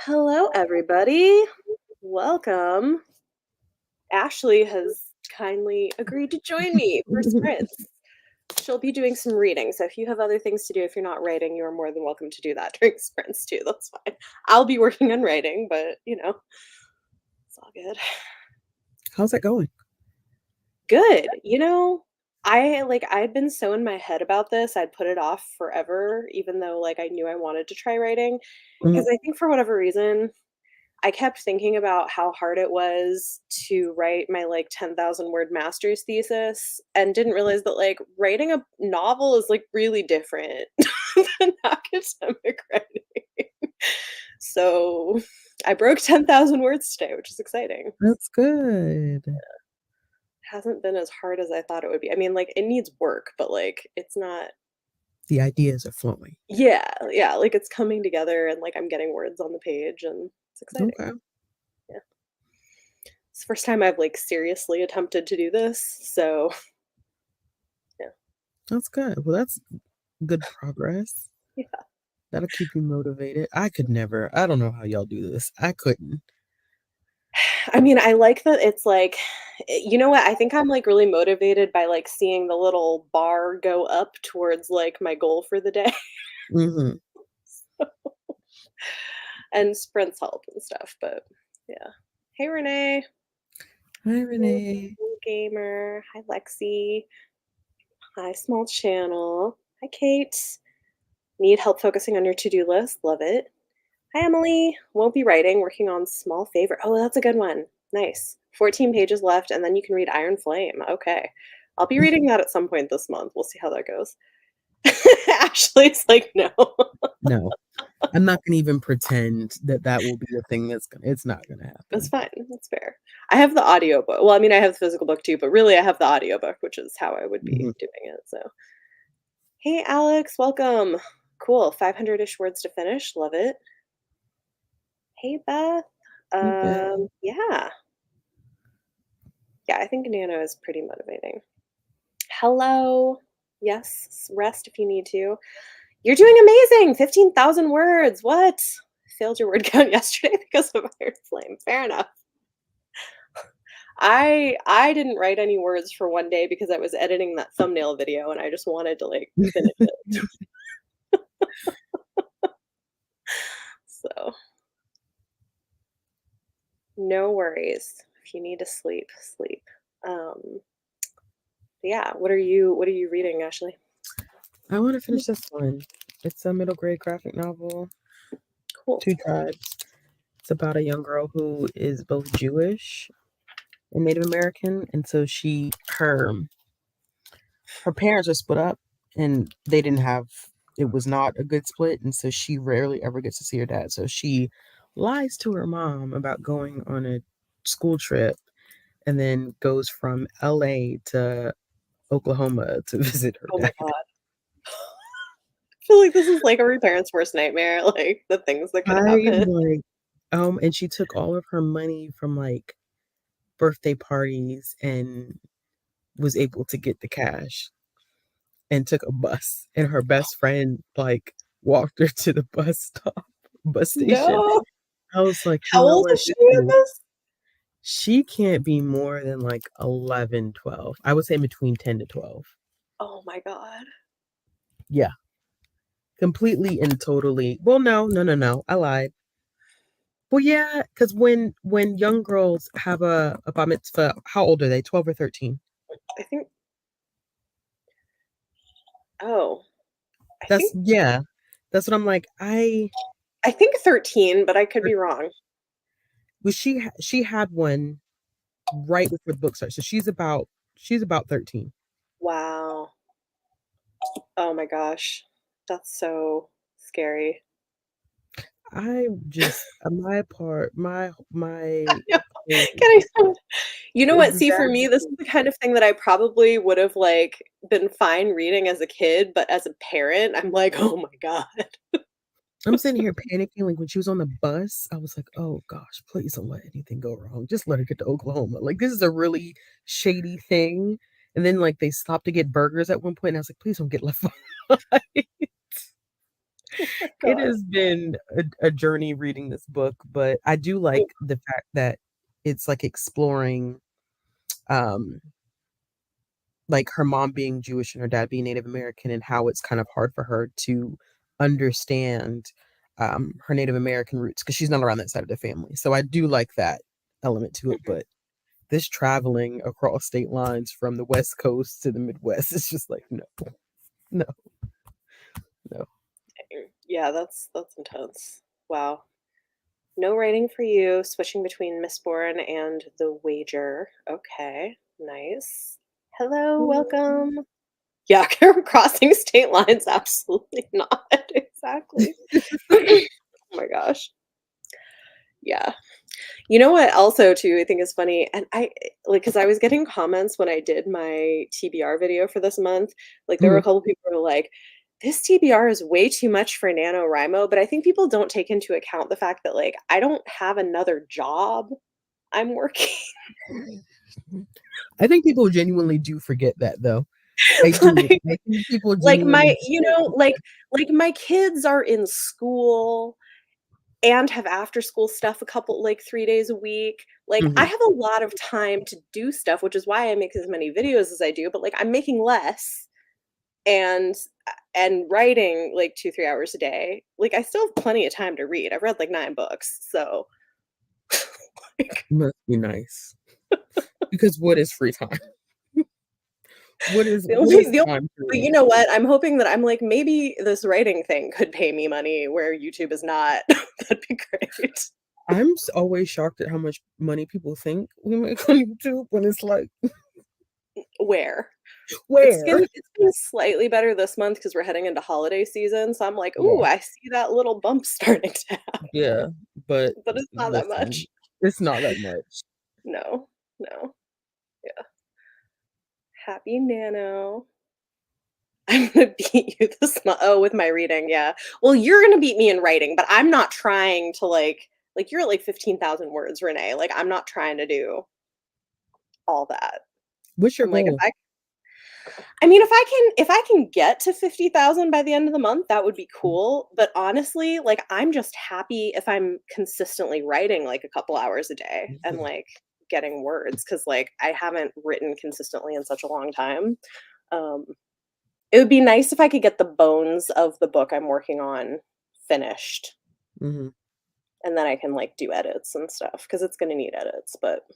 Hello, everybody. Welcome. Ashley has kindly agreed to join me for sprints. She'll be doing some reading, so if you have other things to do, if you're not writing, you are more than welcome to do that during sprints too. That's fine. I'll be working on writing, but it's all good. How's that going? Good. I'd been so in my head about this, I'd put it off forever, even though I knew I wanted to try writing. Mhm. Because I think for whatever reason, I kept thinking about how hard it was to write my 10,000 word master's thesis and didn't realize that writing a novel is really different than academic writing. So I broke 10,000 words today, which is exciting. That's good. Hasn't been as hard as I thought it would be. I mean, it needs work, but it's not. The ideas are flowing. Yeah, yeah, it's coming together and I'm getting words on the page and it's exciting. Okay. Yeah. It's the first time I've seriously attempted to do this, so yeah. That's good. Well, that's good progress. Yeah. That'll keep you motivated. I could never. I don't know how y'all do this. I couldn't. I mean, I like that it's you know what? I think I'm really motivated by seeing the little bar go up towards my goal for the day Hmm. and sprints help and stuff, but yeah. Hey Renee. Hi, Hey, Renee. gamer. Hi Lexi. Hi small channel. Hi Kate. Need help focusing on your to-do list? Love it. Hi, Emily. Won't be writing, working on small favor. Oh, that's a good one. Nice. 14 pages left, and then you can read Iron Flame. Okay. I'll be reading that at some point this month. We'll see how that goes. Ashley's no. No, I'm not gonna even pretend that that will be a thing that's gonna. It's not gonna That's happen. fine. That's fair. I have the audiobook. Well, I mean, I have the physical book too, but really I have the audiobook, which is how I would be Hmm. doing it. So, hey, Alex, welcome. Cool. 500-ish words to finish. Love it. Hey, Beth. You bet. Yeah. Yeah, I think Nano is pretty motivating. Hello. Yes, rest if you need to. You're doing amazing. 15,000 words. What? Failed your word count yesterday because of Iron Flame. Fair enough. I didn't write any words for one day because I was editing that thumbnail video and I just wanted to finish it. So, no worries. If you need to sleep, sleep. Um, yeah, what are you reading, Ashley? I want to finish this one. It's a middle grade graphic novel. Cool. Two Tribes. It's about a young girl who is both Jewish and Native American, and so her parents are split up, and they didn't have it was not a good split, and so she rarely ever gets to see her dad. So she lies to her mom about going on a school trip, and then goes from LA to Oklahoma to visit her Oh my dad. god. I feel like this is every parent's worst nightmare, the things that could I'm happen. like, and she took all of her money from like birthday parties and was able to get the cash and took a bus, and her best friend like walked her to the bus station. No. I was like, you How know old what, is she in this? she can't be more than like 11, 12. I would say between 10 to 12. Oh my god. Yeah, completely and totally. Well, no, I lied. Well, yeah, because when young girls have a bar mitzvah, how old are they? 12 or 13? I think oh, I That's think yeah. That's what I'm like. I think 13, but I could be wrong. She had one right before the book starts. So she's about 13. Wow. Oh my gosh. That's so scary. I just my part my Yeah. goal Getting some You know is what? See, for me, this is exactly. the kind of thing that I probably would have been fine reading as a kid, but as a parent, I'm like, "Oh my god." I'm sitting here panicking. Like when she was on the bus, I was like, "Oh gosh, please don't let anything go wrong. Just let her get to Oklahoma. Like this is a really shady thing." And then like they stopped to get burgers at one point, and I was like, "Please don't get left behind." Oh my It God. has been a journey reading this book, but I do like the fact that it's like exploring um like her mom being Jewish and her dad being Native American and how it's kind of hard for her to understand her Native American roots because she's not around that side of the family. So I do like that element to it, Mhm. but this traveling across state lines from the West Coast to the Midwest is just like no, no, no. Yeah, that's intense. Wow. No writing for you, switching between Mistborn and The Wager. Okay, nice. Hello, welcome. Yeah, crossing state lines, absolutely not. Exactly. Oh my gosh. Yeah. You know what also too I think is funny, and I like because I was getting comments when I did my TBR video for this month, like, there were a Mhm. couple people who were like, "This TBR is way too much for NaNoWriMo," but I think people don't take into account the fact that, like, I don't have another job I'm working. I think people genuinely do forget that though. I do. Like I think people like, genuinely my you know, like, my kids are in school and have after school stuff a couple like 3 days a week. Like, I hmm have a lot of time to do stuff, which is why I make as many videos as I do, but, like, I'm making less and and writing, like, 2, 3 hours a day. Like, I still have plenty of time to read. I've read, like, 9 books, so, like, must be nice. Because what is free time? the What only is the only time to but you read? know what? I'm hoping that I'm like, maybe this writing thing could pay me money where YouTube is not. That'd be great. Always shocked at how much money people think we make on YouTube when it's like, Where? where? It's been slightly better this month because 'cause we're heading into holiday season, so I'm like, "Ooh, Yeah, I see that little bump starting to happen," yeah, but but it's not that listen, much. it's not that much. No, no. Yeah. Happy Nano. I'm gonna beat you this month. Oh, with my reading, yeah. Well, you're gonna beat me in writing, but I'm not trying to, like, you're at, like, 15,000 words, Renee, like, I'm not trying to do all that. What's your I'm like, goal? I mean, if I can get to 50,000 by the end of the month, that would be cool, but honestly, like, I'm just happy if I'm consistently writing, like, a couple hours a day and, Mhm, like, getting words because like, I haven't written consistently in such a long time. Um, it would be nice if I could get the bones of the book I'm working on finished, mhm, and then I can, like, do edits and stuff because it's gonna need edits, but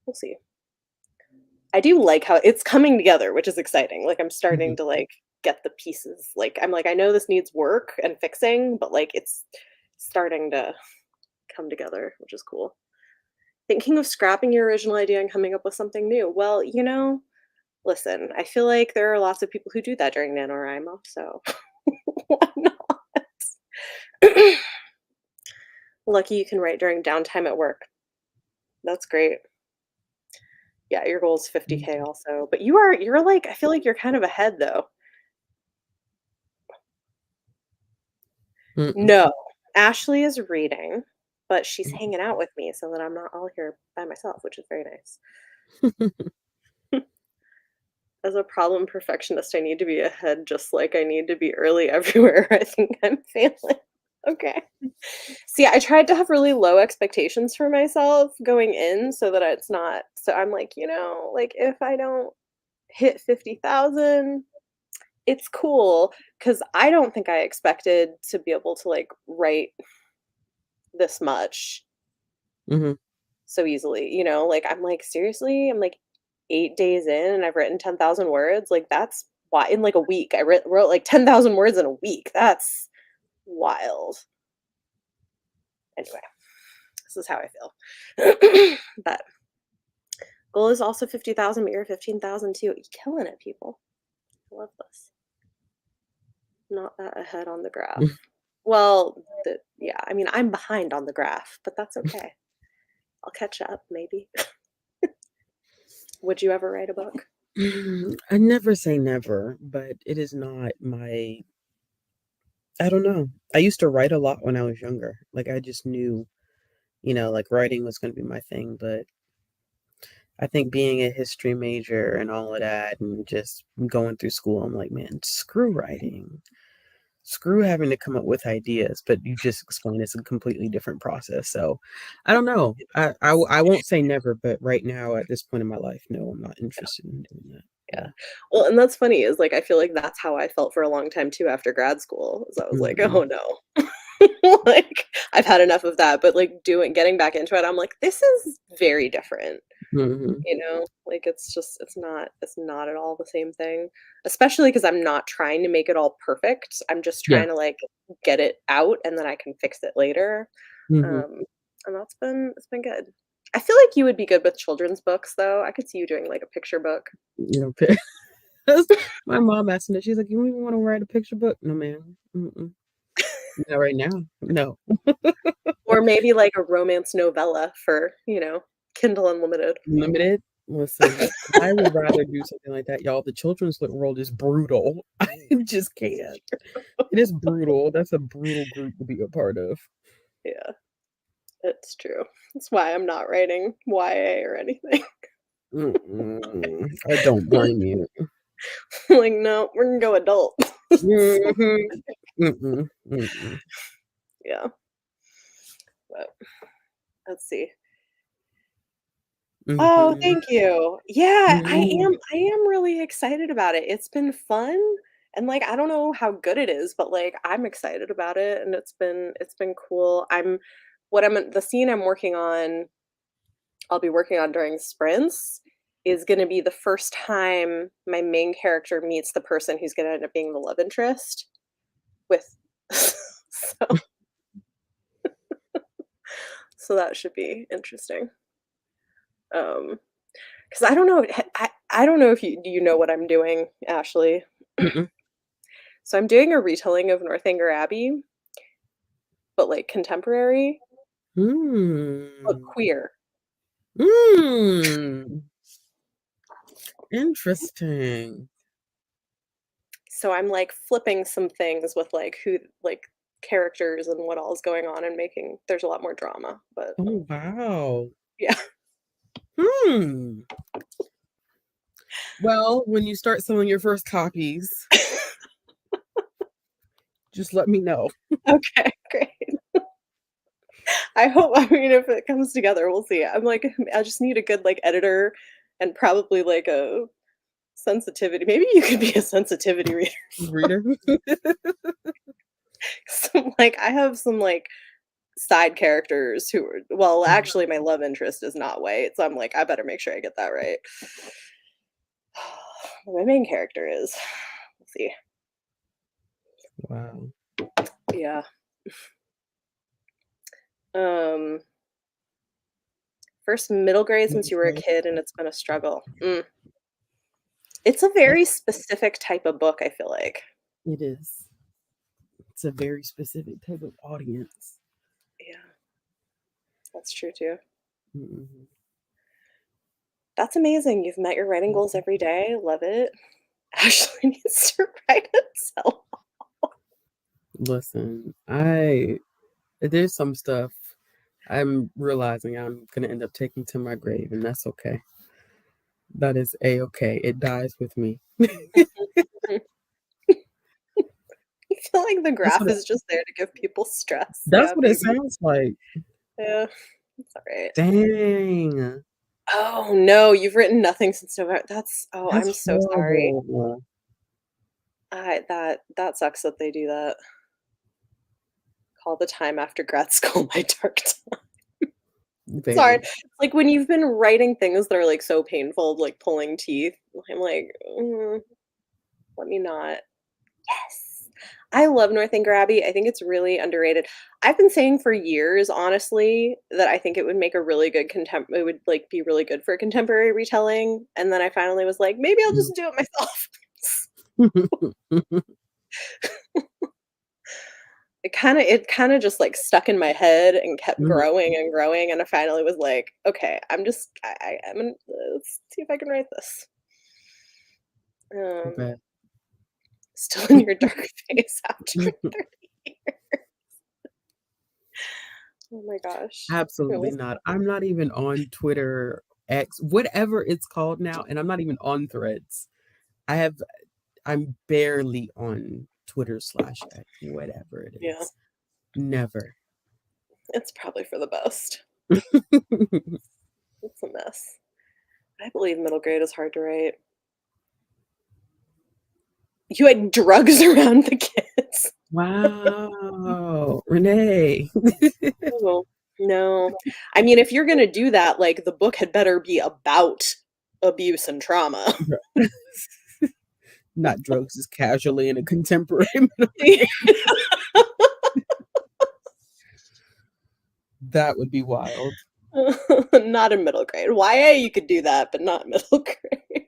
we'll see. I do like how it's coming together, which is exciting. Like, I'm starting mhm. to, like, get the pieces. Like, I'm like, I know this needs work and fixing, but, like, it's starting to come together, which is cool. Thinking of scrapping your original idea and coming up with something new. Well, listen, I feel like there are lots of people who do that during NaNoWriMo, so why not? Lucky you can write during downtime at work. That's great. Yeah, your goal is 50K Mhm. also, but you're like I feel like you're kind of ahead though. Mm-mm. No, Ashley is reading, but she's hanging out with me so that I'm not all here by myself, which is very nice. As a problem perfectionist, I need to be ahead just like I need to be early everywhere. I think I'm failing. Okay. See, I tried to have really low expectations for myself going in so that it's not so I'm like, like if I don't hit 50,000, it's cool because I don't think I expected to be able to like write this much Mhm. so easily, like I'm like, seriously? I'm like 8 days in and I've written 10,000 words. Like that's why in like a week. I wrote like 10,000 words in a week. That's wild. Anyway, this is how I feel. But goal is also 50,000, but you're 15,000 too. You're killing it, people. I love this. Not that ahead on the graph. Well, yeah, I mean, I'm behind on the graph, but that's okay. I'll catch up, maybe. Would you ever write a book? I never say never, but it is not my I don't know. I used to write a lot when I was younger. Like I just knew, like writing was going to be my thing, but I think being a history major and all of that and just going through school, I'm like, man, screw writing. screw having to come up with ideas, but you just explain it's a completely different process. So I don't know. I won't say never, but right now at this point in my life, no, I'm not interested in doing that. Yeah. Yeah. Well, and that's funny is, like, I feel like that's how I felt for a long time too after grad school, is I was like, Mm-mm. "Oh, no." Like, I've had enough of that, but, like, getting back into it, I'm like, "This is very different." Hmm. You know? Like, it's not at all the same thing, especially because 'cause I'm not trying to make it all perfect, I'm just Yeah. trying to, like, get it out, and then I can fix it later, Hmm. um, and it's been good. I feel like you would be good with children's books, though, I could see you doing, like, a picture book. You know, my mom asked me that. She's like, "You don't even want to write a picture book?" No, ma'am. Mm-mm. Not right now. No. Or maybe, like, a romance novella for, Kindle Unlimited. Limited. Listen, I would rather do something like that, y'all. The children's world is brutal. I just It's can't. It is brutal. That's a brutal group to be a part of. Yeah, it's true. That's why I'm not writing YA or anything. Mm-mm. I don't blame you. Like, "No, we're gonna go adult." So, Mhm. Mm-mm. Mm-mm. yeah, but let's see. Oh, Mhm. thank you. Yeah, I Mhm. am I am really excited about it. It's been fun, and, like, I don't know how good it is, but, like, I'm excited about it, and it's been cool. The scene I'll be working on during sprints is gonna be the first time my main character meets the person who's gonna end up being the love interest with so so that should be interesting. Um, because I don't know if you do you know what I'm doing, Ashley? Mm-mm. So I'm doing a retelling of Northanger Abbey, but, like, contemporary, but Mm. queer. Mm. Interesting. So I'm, like, flipping some things with, like, characters and what all is going on and making there's a lot more drama, but Oh, wow. yeah. Hmm. Well, when you start selling your first copies, just let me know. Okay, great. I mean, if it comes together, we'll see. I'm like, I just need a good, like, editor and probably, like, a sensitivity. Maybe you could be a sensitivity reader. Reader. Some, like, I have some, like, side characters who are well, actually, my love interest is not white, so I'm like, I better make sure I get that right. My main character is. We'll see. Wow. Yeah. Um, First middle grade since you were a kid, and it's been a struggle. It's a very specific type of book, I feel like. It is. It's a very specific type of audience. Yeah, that's true too. Mhm. That's amazing. You've met your writing goals every day. Love it. Ashley needs to write itself. Listen, there's some stuff I'm realizing I'm gonna end up taking to my grave, and that's okay. That is a-okay. It dies with me. I feel like the That's graph what it, is just there to give people stress. that's Yeah, what it maybe. sounds like. Yeah, it's alright. Dang. Oh, no, you've written nothing since November. I'm That's so sorry. horrible. That sucks that they do that. Call the time after grad school my dark time. Sorry. Very. It's like when you've been writing things that are, like, so painful, like pulling teeth, I'm like, let me not. Yes. I love Northanger Abbey. I think it's really underrated. I've been saying for years, honestly, that I think it would make a really good it would, like, be really good for a contemporary retelling, and then I finally was like, "Maybe I'll just do it myself." It kinda just, like, stuck in my head and kept Mhm. growing and growing, and I finally was like, "Okay, I'm gonna let's see if I can write this." Um, Bad. Still in your dark phase after 30 years. Oh my gosh. It Absolutely was not. I'm not even on Twitter, X, whatever it's called now, and I'm not even on Threads. I have I'm barely on Twitter/X, whatever it Yeah, is. Never. it's probably for the best. It's a mess. I believe middle grade is hard to write. You had drugs around the kids. Wow, Renee. Oh, no. I mean, if you're gonna do that, like, the book had better be about abuse and trauma. Not drugs, just casually in a contemporary middle grade. That would be wild. Not in middle grade. YA, you could do that, but not middle grade.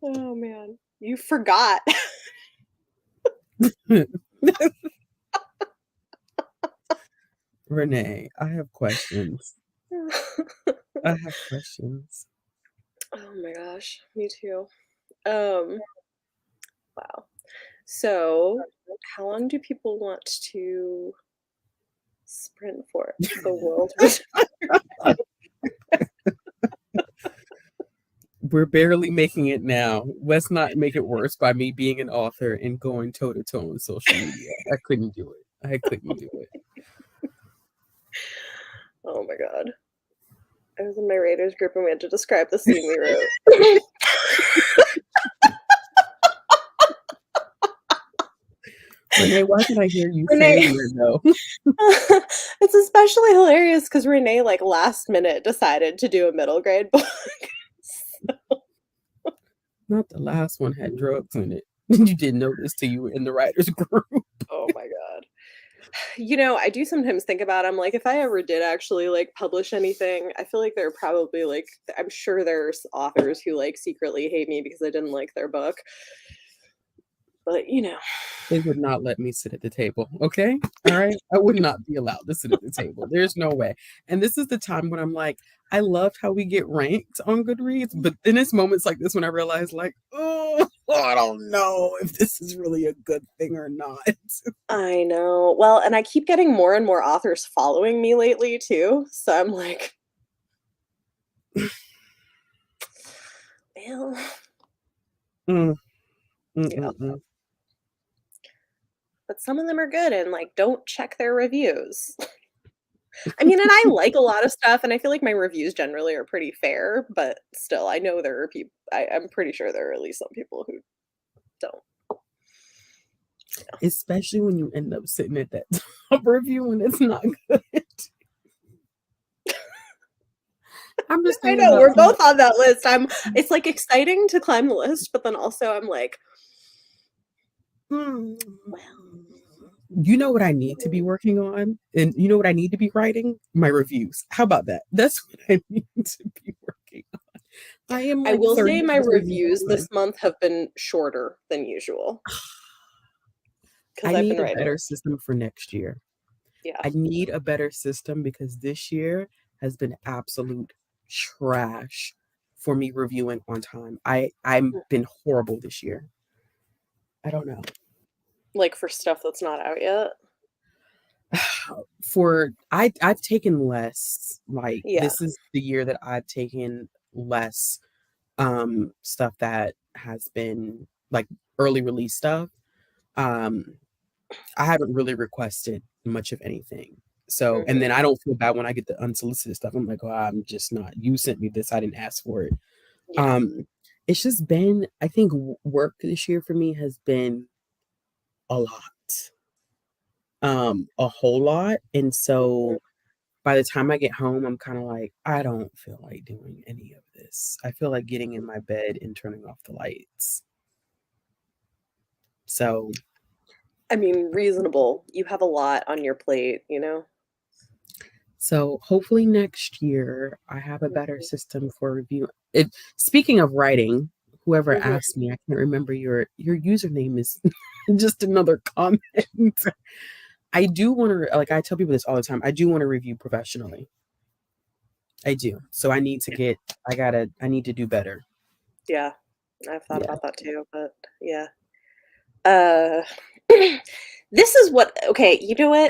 Oh, man. You forgot. Renee, I have questions. I have questions. Oh my gosh, me too. Um, wow. So, how long do people want to sprint for? The world was We're barely making it now. Let's not make it worse by me being an author and going toe to toe on social media. I couldn't do it. I couldn't do it. Oh my god. I was in my Raiders group and we had to describe the scene we wrote. Renee, why can I hear you Renee, saying that though? it's especially hilarious because Renee, like, last minute decided to do a middle grade book. Not the last one had drugs in it. You didn't know this till you were in the writers group. Oh my god. You know, I do sometimes think about, I'm like, if I ever did actually like publish anything, I feel like there are probably like, I'm sure there's authors who like secretly hate me because I didn't like their book. But you know, They would not let me sit at the table. Okay. All right. I would not be allowed to sit at the table. There's no way. And this is the time when I'm like, I loved how we get ranked on Goodreads, but then it's moments like this when I realize, like, oh, I don't know if this is really a good thing or not. I know. Well, and I keep getting more and more authors following me lately too. So I'm like, well, Mm, mm, yeah. mm, mm. But some of them are good and like don't check their reviews. I mean, and I like a lot of stuff, and I feel like my reviews generally are pretty fair, but still, I know there are people, I'm pretty sure there are at least some people who don't. Especially when you end up sitting at that top review and it's not good. I'm just I thinking know, about we're both on that list. It's like exciting to climb the list, but then also I'm like, mm, well, you know what I need to be working on? And you know what I need to be writing? My reviews. How about that? That's what I need to be working on. I am I like will 30 say my pages reviews behind. this month have been shorter than usual because I I've need been a writing. better system for next year. Yeah. I need a better system because this year has been absolute trash for me reviewing on time. I'm been horrible this year. I don't know. Like for stuff that's not out yet. I've taken less, like Yeah. this is the year that I've taken less stuff that has been like early release stuff. um I haven't really requested much of anything, so and Hmm. then I don't feel bad when I get the unsolicited stuff. I'm like, oh, I'm just not, you sent me this, I didn't ask for it. Yeah. um it's just been, I think work this year for me has been a lot, a whole lot. And Hmm. so by the time I get home, I'm kind of like, I don't feel like doing any of this. I feel like getting in my bed and turning off the lights. So, I mean, reasonable. You have a lot on your plate, you know? so hopefully next year I have a better Mhm. system for review. It, speaking of writing, whoever Mhm. asked me, I can't remember your username is just another comment. I do want to, like I tell people this all the time. I do want to review professionally. I do. So I need to get, I need to do better. Yeah. I've thought Yeah. about that too, but yeah. Uh, this is what, okay, you know what?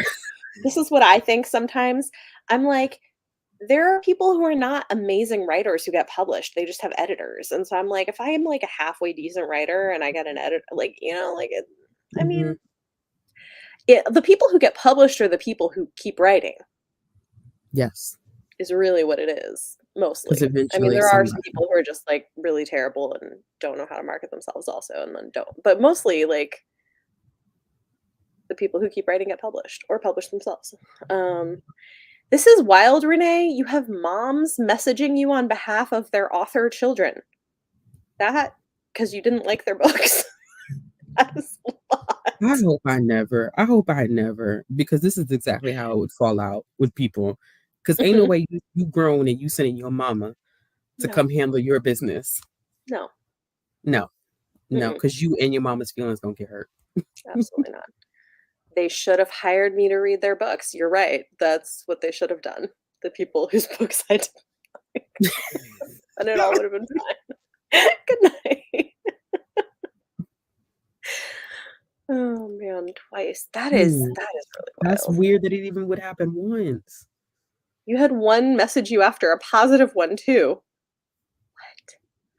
This is what I think sometimes. I'm like, there are people who are not amazing writers who get published. They just have editors. And so I'm like, if I am like a halfway decent writer and I get an edit, like, like it, I Hmm. mean, the people who get published are the people who keep writing, Yes, is really what it is, because mostly. I mean, eventually there are some somebody. people who are just like really terrible and don't know how to market themselves also and then don't. But mostly like the people who keep writing get published or publish themselves. Um, this is wild, Renee. You have moms messaging you on behalf of their author children. That because you didn't like their books. That is a lot. I hope I never, because this is exactly how it would fall out with people. Because ain't no Mhm. way you grown and you sending your mama to No, come handle your business. no, No, no, mm-mm, because you and your mama's feelings don't get hurt. absolutely not. They should have hired me to read their books. You're right. That's what they should have done. The people whose books I did, and it all would have been fine. Good night. Oh man, twice. That is Hmm, that is really that's wild. weird that it even would happen once. You had one message you after, a positive one too.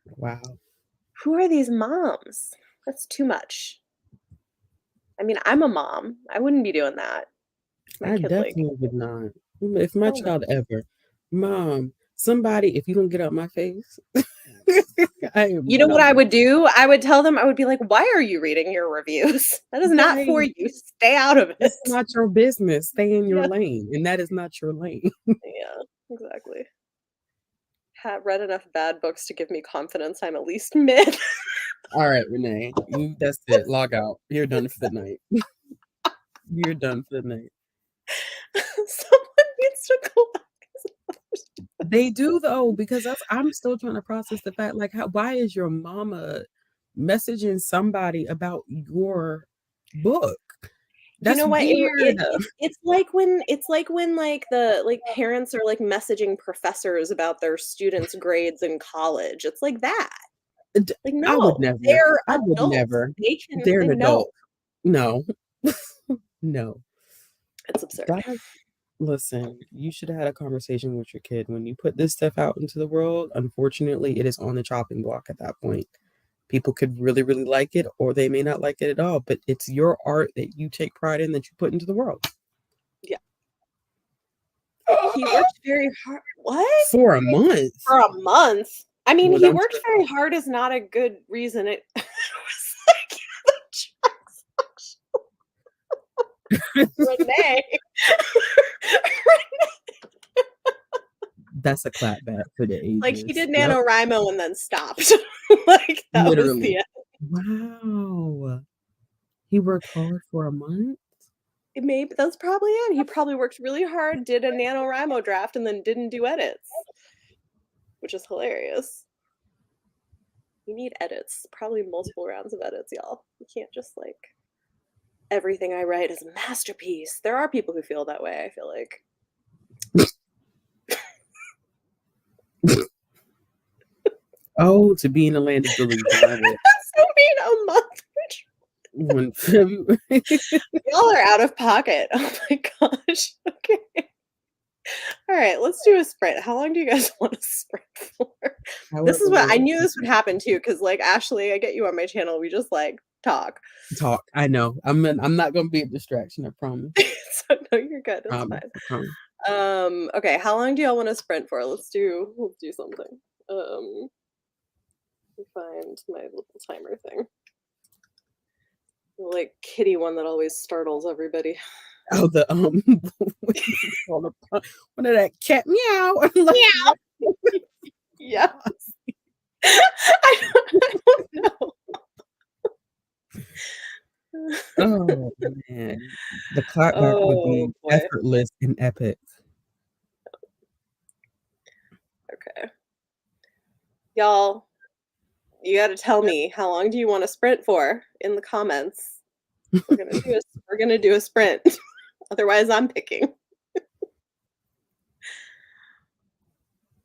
What? Wow. Who are these moms? That's too much. I mean, I'm a mom. I wouldn't be doing that. My I kid, like, definitely would not. If my hell no. child ever, Mom, somebody, if you don't get out my face, I You am know what not I would do? I would tell them, I would be like, "Why are you reading your reviews? That is not for right. you. Stay out of It's it." not your business. Stay in your Yeah, lane, and that is not your lane. yeah, exactly. Have read enough bad books to give me confidence I'm at least mid. All right, Renee, that's it. Log out. You're done for the night. You're done for the night. Someone needs to collect. They do though, because I'm still trying to process the fact, like, why is your mama messaging somebody about your book? You That's know what? weird. It's like when like parents are like messaging professors about their students' grades in college. It's like that. D- Like, I would no, never. they're I would adults. never. They They're an know. adult. No, no. It's absurd. That Listen, you should have had a conversation with your kid when you put this stuff out into the world. Unfortunately, it is on the chopping block at that point. People could really, really like it, or they may not like it at all, but it's your art that you take pride in that you put into the world. Yeah. He worked very hard. What? For a month. For a month? I mean, Well, he I'm worked sure. very hard is not a good reason. It was like the Renee. That's a clapback for the Like, he ages. did Yep, NaNoWriMo and then stopped. Like, that was the literally. end. Wow. He worked hard for a month? Maybe that's probably it. He probably worked really hard, did a NaNoWriMo draft, and then didn't do edits, which is hilarious. You need edits, probably multiple rounds of edits, y'all. You can't just like everything I write is a masterpiece. There are people who feel that way, I feel like. Oh, to be in the land of delusion. I will. So mean a month. One February. Y'all are out of pocket. Oh my gosh. Okay. All right, let's do a sprint. How long do you guys want to sprint for? This is However what I long. knew this would happen too, because like Ashley, I get you on my channel. We just like talk. Talk. I know. I'm not gonna be a distraction, I promise. So no, you're good. It's Promise. fine. I promise. Okay, how long do y'all want to sprint for? Let's do something. Let me find my little timer thing. The, like kitty one that always startles everybody. Oh, the what is it called? One of that cat meow. Like, Yeah. Yeah. I don't know. oh man. The clapback would Oh be boy. effortless and epic. Okay. Y'all, you got to tell me how long do you want to sprint for in the comments. We're gonna do a sprint. Otherwise, I'm picking.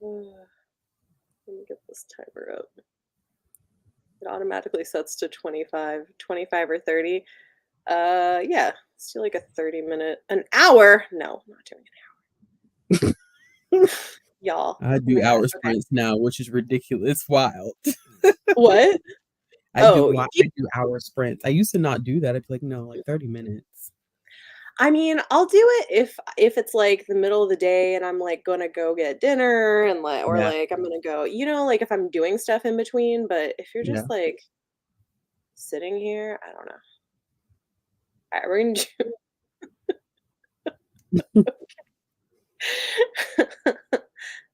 Let me get this timer up. It automatically sets to 25 or 30. Yeah, let's do like a 30 minute, an hour. No, I'm not doing an hour. Y'all. I Oh do my hour gosh. Okay. sprints now, which is ridiculous. Wild. What? Oh, I do hour sprints. I used to not do that. I'd be like, no, like 30 minutes. I mean, I'll do it if it's, like, the middle of the day and I'm, like, gonna go get dinner and, like or, Yeah, like, I'm gonna go like, if I'm doing stuff in between, but if you're yeah. just, like, sitting here, I don't know. Alright, we're gonna do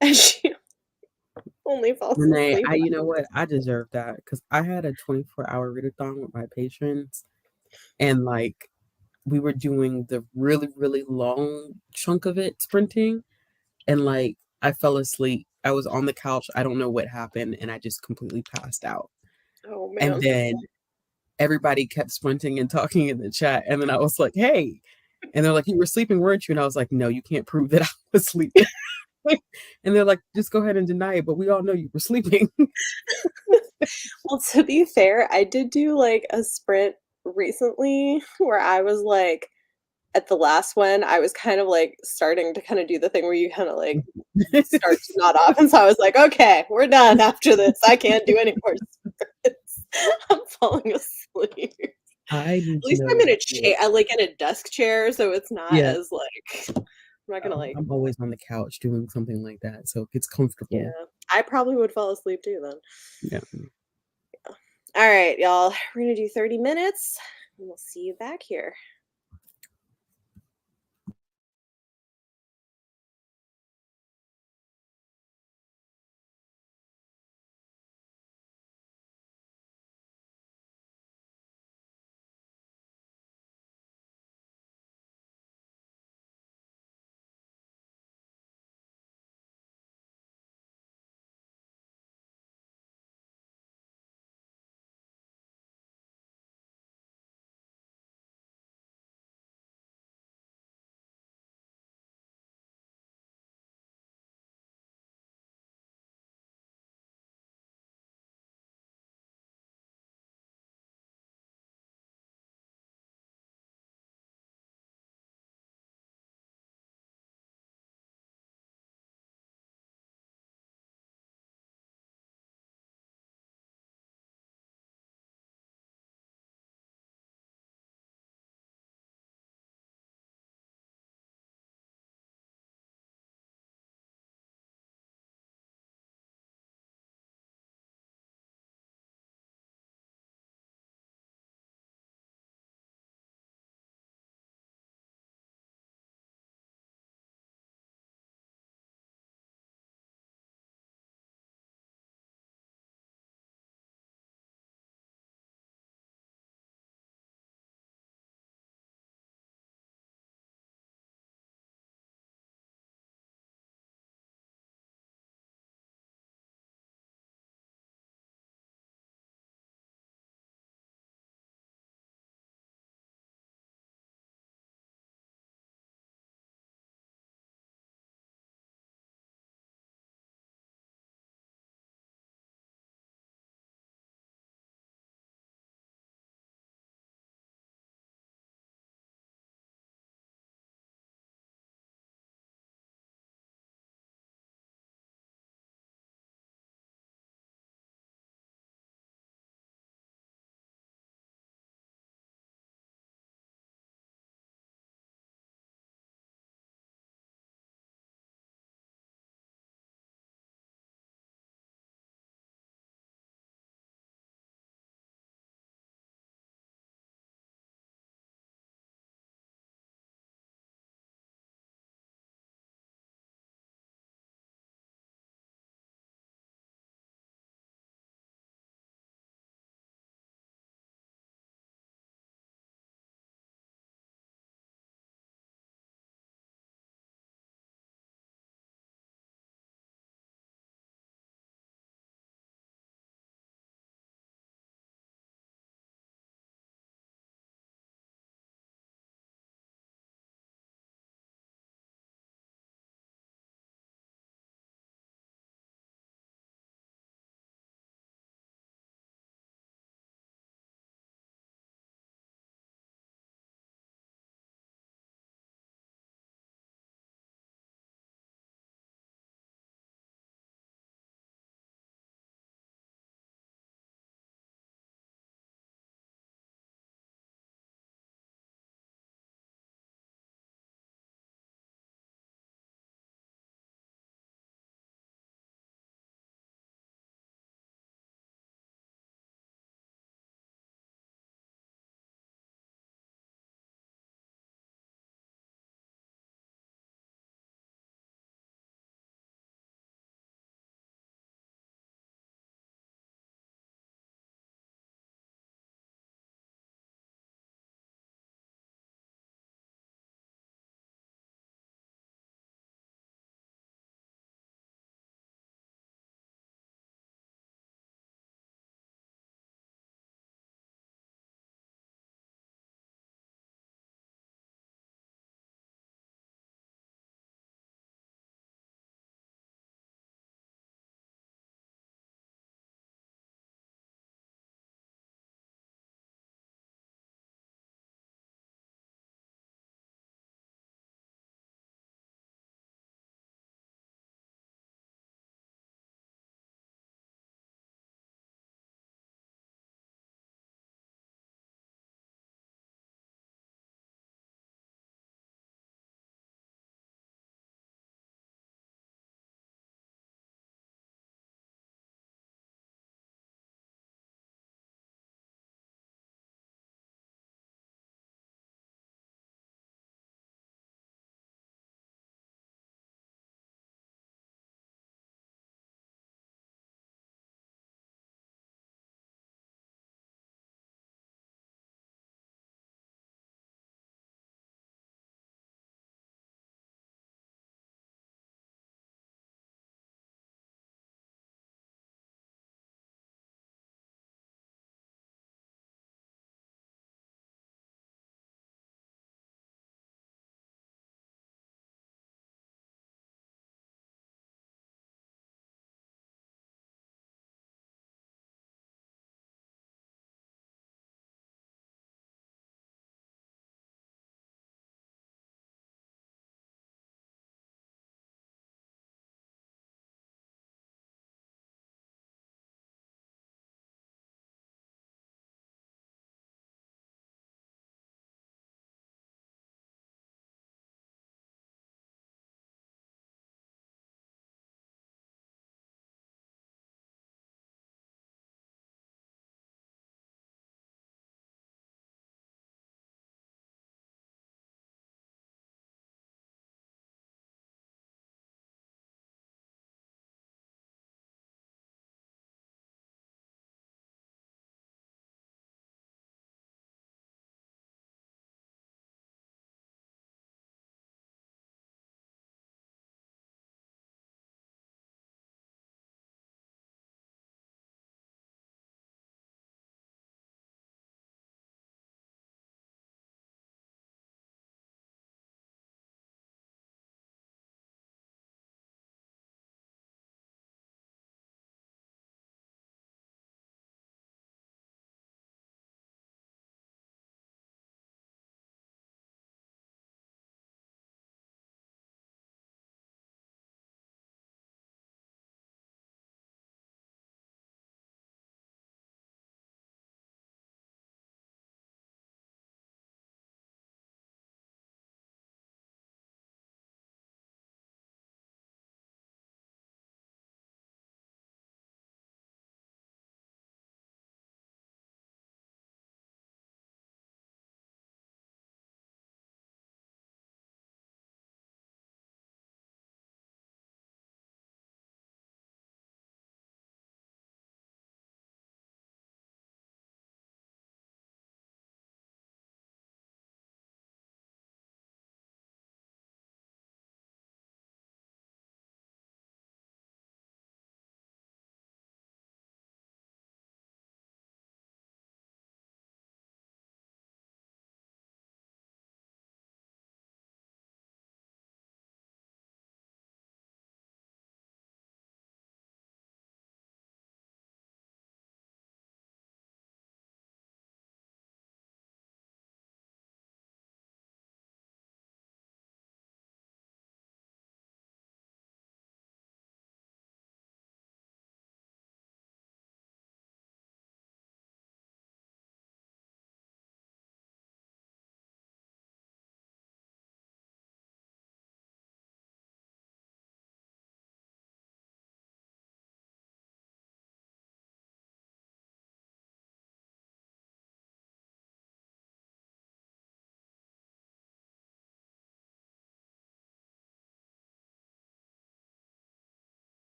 and she only falls Renee, asleep. you know what? I deserve that because I had a 24-hour readathon with my patrons, and like we were doing the really, really long chunk of it sprinting, and like I fell asleep. I was on the couch. I don't know what happened, and I just completely passed out. Oh, And man. then everybody kept sprinting and talking in the chat, and then I was like, "Hey," and they're like, "You were sleeping, weren't you?" And I was like, "No, you can't prove that I was sleeping." And they're like, "Just go ahead and deny it," but we all know you were sleeping. Well, to be fair, I did do, like, a sprint recently where I was, like at the last one, I was kind of, like, starting to kinda do the thing where you kinda, like, start to nod off, and so I was like, "Okay, we're done after this. I can't do any more sprints. I'm falling asleep." I At need to least know I'm what in I a did. chair, like, in a desk chair, so it's not Yeah, as, like I'm not gonna, like I'm always on the couch doing something like that, so it's yeah. comfortable. I probably would fall asleep too then. Yeah. Alright, y'all. We're gonna do 30 minutes, and we'll see you back here.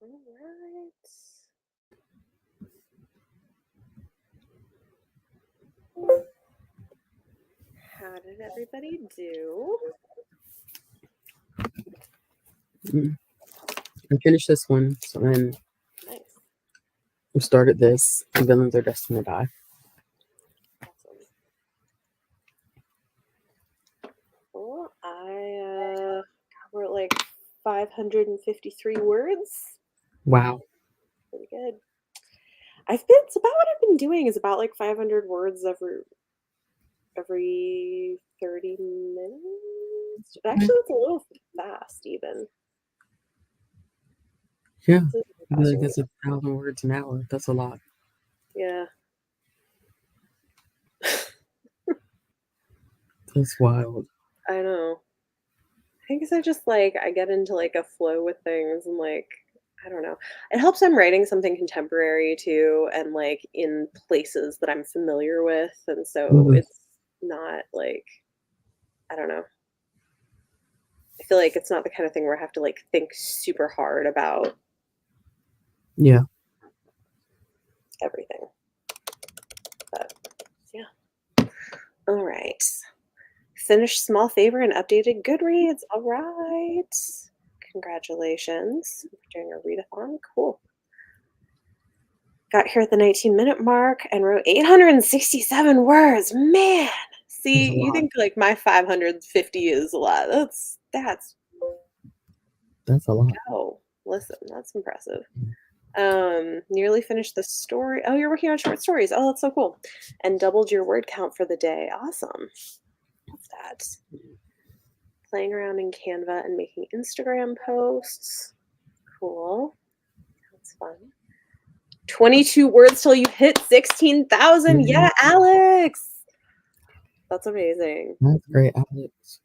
All right. How did everybody do? I finished this one, so then Nice. we started this. The villains are destined to die. Awesome. Well, I wrote like 553 words. Wow. Pretty good. It's about what I've been doing is about like 500 words every 30 minutes. Actually, it's a little fast even. Yeah. This is I feel like faster than that's 1,000 words an hour. That's a lot. yeah. That's wild. I know. I think I just like I get into like a flow with things and like I don't know. It helps I'm writing something contemporary too and like in places that I'm familiar with and so Mhm. it's not like I don't know. I feel like it's not the kind of thing where I have to like think super hard about Yeah. everything. But yeah. All right. Finished small favor and updated Goodreads. All right. Congratulations for doing a readathon. Cool. Got here at the 19-minute mark and wrote 867 words. Man. That's a See, you lot. think like my 550 is a lot. That's That's a lot. oh, listen, that's impressive. Nearly finished the story. Oh, you're working on short stories. Oh, that's so cool. And doubled your word count for the day. Awesome. What's that? Playing around in Canva and making Instagram posts. Cool. That's fun. 22 words till you hit 16,000. Yeah. Yeah, Alex. That's amazing. That's great, Alex.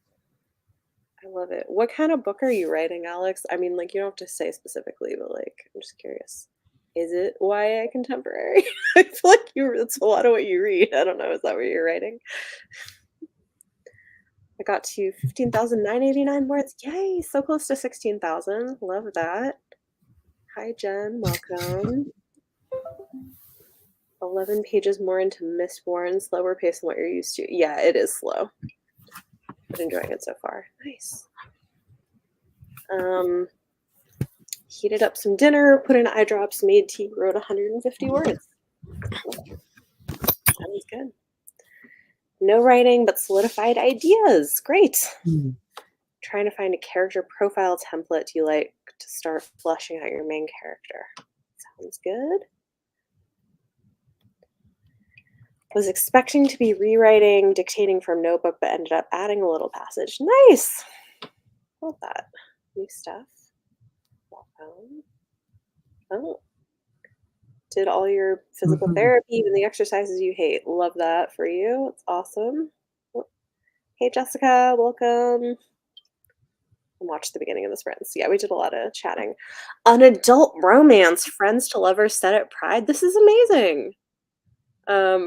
I love it. What kind of book are you writing, Alex? I mean, like, you don't have to say specifically, but like, I'm just curious. Is it YA contemporary? I feel like it's a lot of what you read. I don't know. Is that what you're writing? I got to 15,989 words. Yay! So close to 16,000. Love that. Hi, Jen. Welcome. 11 pages more into Mistborn. Slower pace than what you're used to. Yeah, it is slow, but enjoying it so far. Nice. Heated up some dinner, put in eye drops, made tea, wrote 150 words. That was good. No writing, but solidified ideas. Great. Mhm. Trying to find a character profile template you like to start fleshing out your main character. Sounds good. Was expecting to be rewriting, dictating from notebook, but ended up adding a little passage. Nice. Love that. New stuff. Welcome. Oh, did all your physical Mhm. therapy, even the exercises you hate. Love that for you. It's awesome. Oh, hey, Jessica, welcome. And watch the beginning of the sprints. Yeah, we did a lot of chatting. An adult romance, friends to lovers set at Pride. This is amazing.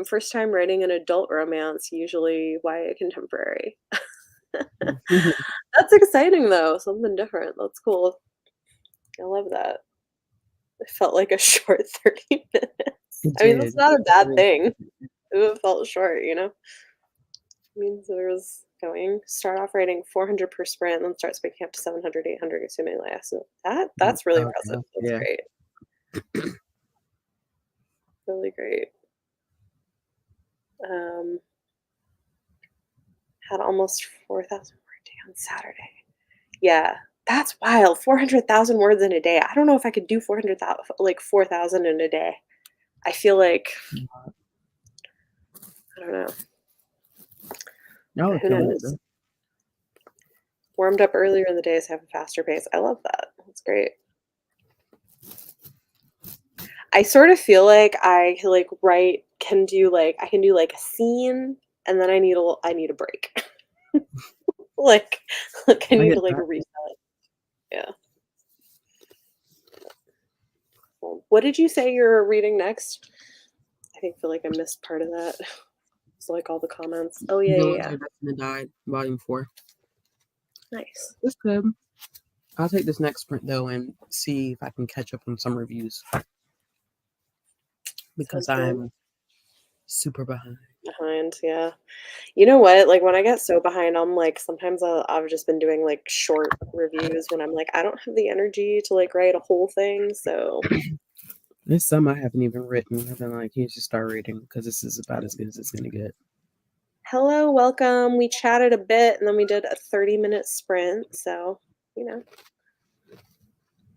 First time writing an adult romance, usually YA contemporary. That's exciting though. Something different. That's cool. I love that. It felt like a short 30 minutes. It I mean, that's did. not a It bad really thing. did. It felt short, you know? It means there was going, start off writing 400 per sprint, and then start speaking up to 700, 800, assuming last. So that's really impressive. Okay. That's Yeah. great. Really great. Um, had almost 4,000 word day on Saturday. Yeah, that's wild. 400,000 words in a day. I don't know if I could do 400,000, like 4,000 in a day. I feel like, I don't know, I but would who kill it knows? though. Warmed up earlier in the day, so have a faster pace. I love that. That's great. I sort of feel like I like write can do like I can do like a scene and then I need a break. like like I I need to get like that. reset. Yeah. Well, what did you say you're reading next? I think feel like I missed part of that. It's like all the comments. Oh yeah, yeah, Villains yeah. are destined to die, volume 4. Nice. It's good. I'll take this next sprint though and see if I can catch up on some reviews because Sounds good. I'm super behind. Behind, yeah. You know what? Like when I get so behind, I'm like sometimes I've just been doing like short reviews when I'm like I don't have the energy to like write a whole thing. So There's some I haven't even written. I've been like, you should start reading because this is about as good as it's gonna get. hello, welcome. We chatted a bit and then we did a 30-minute sprint. So, you know.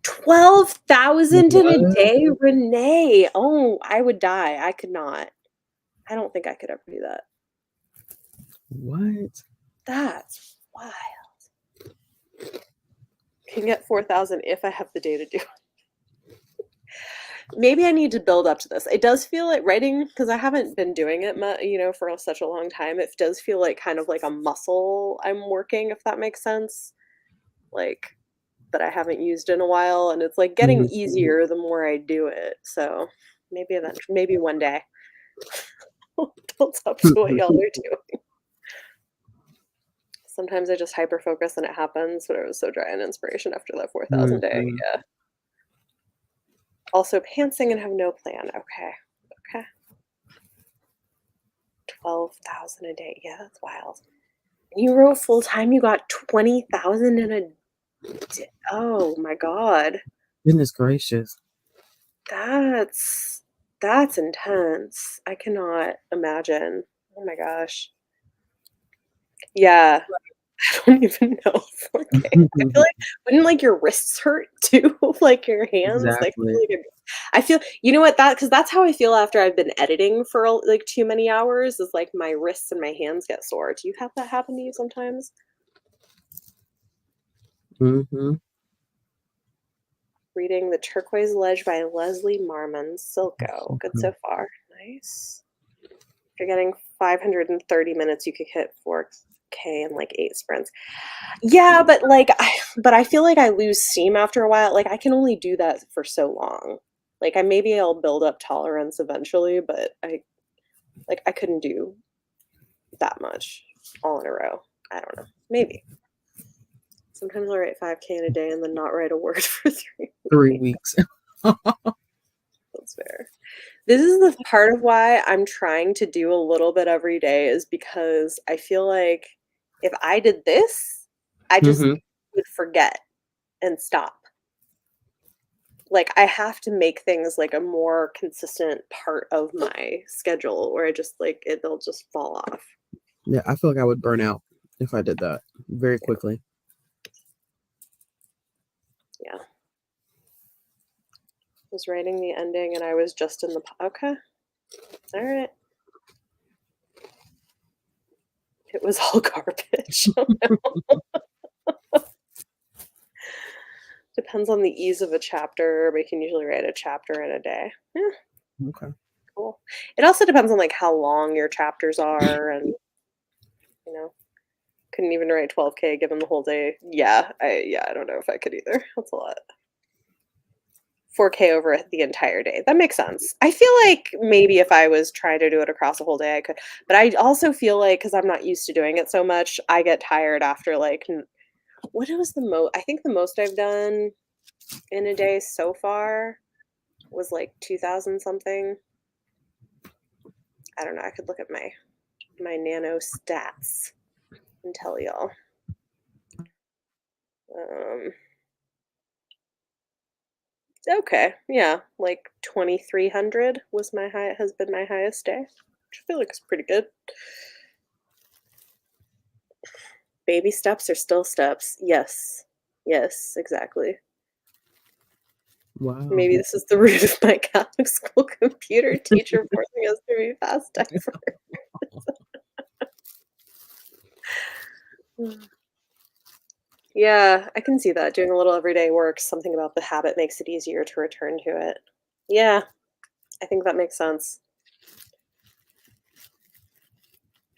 12,000 in a What? day, Renee. Oh, I would die. I could not. I don't think I could ever do that. What? That's wild. Can get 4,000 if I have the day to do it. Maybe I need to build up to this. It does feel like writing, because I haven't been doing it, for such a long time. It does feel like kind of like a muscle I'm working, if that makes sense. Like that I haven't used in a while, and it's like getting Mhm. easier the more I do it. So maybe one day. Build up to what y'all are doing. Sometimes I just hyper focus and it happens, but I was so dry on inspiration after that 4,000 day. Mhm. Yeah. Also pantsing and have no plan. Okay. Okay. 12,000 a day. Yeah, that's wild. And you wrote full time, you got 20,000 in a day. Oh my God. Goodness gracious. That's that's intense. I cannot imagine. Oh my gosh. Yeah. I don't even know. Okay. I feel like wouldn't like your wrists hurt too? Like your hands? Like Exactly. I feel you know what that because that's how I feel after I've been editing for like too many hours is like my wrists and my hands get sore. Do you have that happen to you sometimes? Mm-hmm. Reading The Turquoise Ledge by Leslie Marmon. Silko. Good so far. Nice. If you're getting 530 minutes, you could hit 4K in like 8 sprints. Yeah, but I feel like I lose steam after a while. Like I can only do that for so long. Like maybe I'll build up tolerance eventually, but I couldn't do that much all in a row. I don't know. Maybe. Sometimes I'll write 5K in a day and then not write a word for 3 3 weeks. weeks. That's fair. This is the part of why I'm trying to do a little bit every day is because I feel like if I did this, I just Mm-hmm. would forget and stop. Like I have to make things like a more consistent part of my schedule or I just like they'll just fall off. Yeah, I feel like I would burn out if I did that very quickly. Yeah. Was writing the ending and I was just in the okay. All right. It was all garbage. Depends on the ease of a chapter. We can usually write a chapter in a day. Yeah, Okay. cool. It also depends on like how long your chapters are and you know, couldn't even write 12K given the whole day. I don't know if I could either. That's a lot. 4K over the entire day. That makes sense. I feel like maybe if I was trying to do it across a whole day, I could. But I also feel like because I'm not used to doing it so much, I get tired after like what was the most? I think the most I've done in a day so far was like 2,000 something. I don't know. I could look at my nano stats and tell y'all. Um, okay, yeah, like 2,300 was my high has been my highest day, which I feel like is pretty good. Baby steps are still steps. Yes, yes, exactly. Wow. Maybe this is the root of my Catholic school computer teacher forcing us to be fast typers. Yeah, I can see that. Doing a little everyday work, something about the habit makes it easier to return to it. Yeah, I think that makes sense.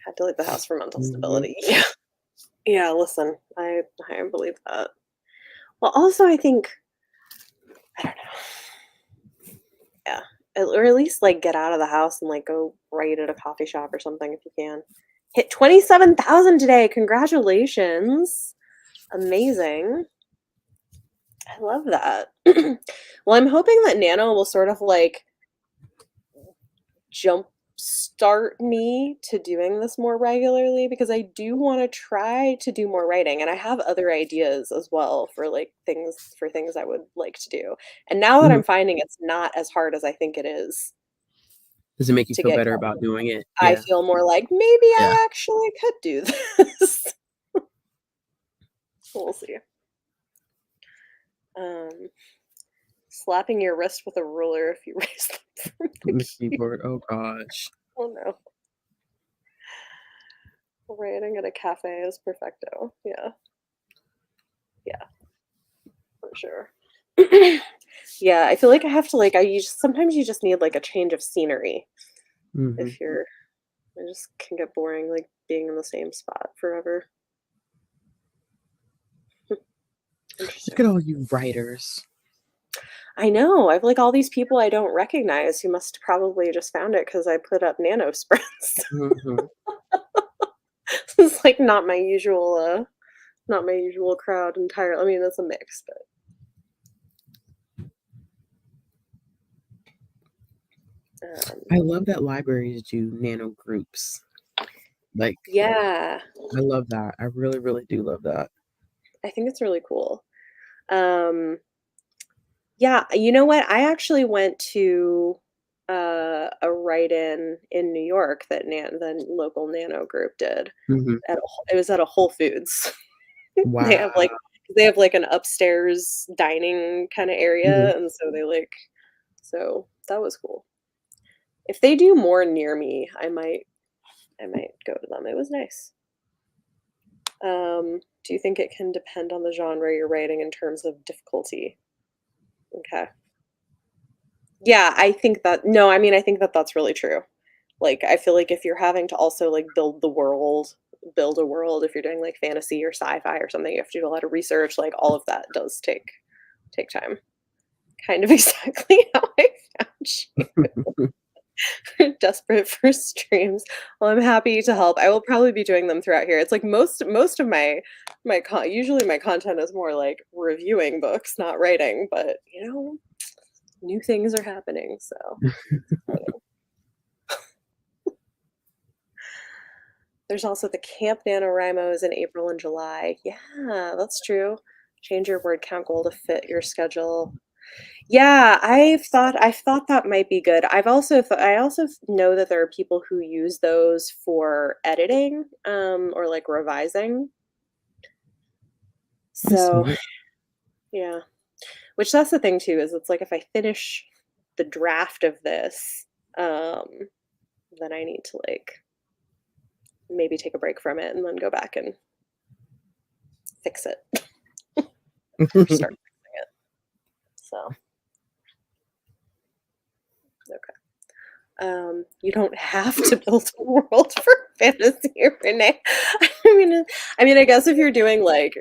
Had to leave the house for mental Mm-hmm. stability. Yeah. Yeah, listen, I believe that. Well, also I think I don't know. Yeah. Or at least like get out of the house and like go write at a coffee shop or something if you can. Hit 27,000 today. Congratulations. Amazing. I love that. Well, I'm hoping that Nano will sort of like jump start me to doing this more regularly because I do want to try to do more writing and I have other ideas as well for like things I would like to do. And now that Mhm. I'm finding it's not as hard as I think it is Does it make you to feel get better about going, doing it? I Yeah. feel more like maybe Yeah. I actually could do this. We'll see. Um, slapping your wrist with a ruler if you raise them from the From the keyboard. keyboard. Oh gosh. Oh no. Writing at a cafe is perfecto. Yeah, yeah, for sure. Yeah, I feel like I have to like sometimes you just need like a change of scenery Mhm. if you're it just can get boring like being in the same spot forever. Look Interesting. at all you writers. I know. I've like all these people I don't recognize who must probably just found it because I put up nano sprints. Mhm. It's like not my usual crowd entirely. I mean, it's a mix, but I love that libraries do nano groups. Like, yeah, I love that. I really, really do love that. I think it's really cool. Um, yeah, you know what? I actually went to a write-in New York that the local Nano group did. Mhm. It was at a Whole Foods. They have Wow. like they have like an upstairs dining kind of Mhm. area, and so that was cool. If they do more near me, I might go to them. It was nice. Do you think it can depend on the genre you're writing in terms of difficulty? Okay. Yeah, I think that no, I mean, I think that that's really true. Like, I feel like if you're having to also, like, build a world, if you're doing, like, fantasy or sci-fi or something, you have to do a lot of research, like, all of that does take time. Kind of exactly how I found you. Desperate for streams. Well, I'm happy to help. I will probably be doing them throughout here. It's like most of usually my content is more like reviewing books, not writing, but, new things are happening, so there's also the Camp NaNoWriMos in April and July. Yeah, that's true. Change your word count goal to fit your schedule. Yeah, I've thought that might be good. I also know that there are people who use those for editing, or like revising. That's So, smart. yeah. Which that's the thing too, is it's like if I finish the draft of this, um, then I need to like maybe take a break from it and then go back and fix it or start fixing it. So, okay. You don't have to build a world for fantasy, Renee. I mean, I guess if you're doing like,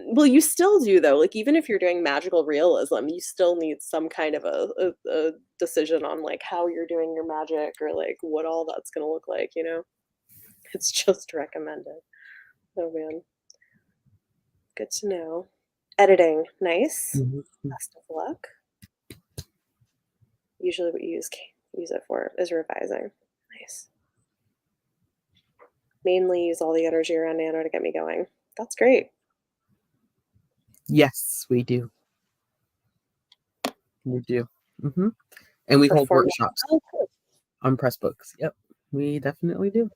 well, you still do though. Like, even if you're doing magical realism, you still need some kind of a decision on like how you're doing your magic or like what all that's going to look like. It's just recommended. Oh man, good to know. Editing, nice. Mhm. Best of luck. Usually, what you use it for is revising. Nice. Mainly use all the energy around Nano to get me going. That's great. Yes, we do. We do. Mhm. And we For hold format. workshops Oh, cool. on Pressbooks. Yep. We definitely do.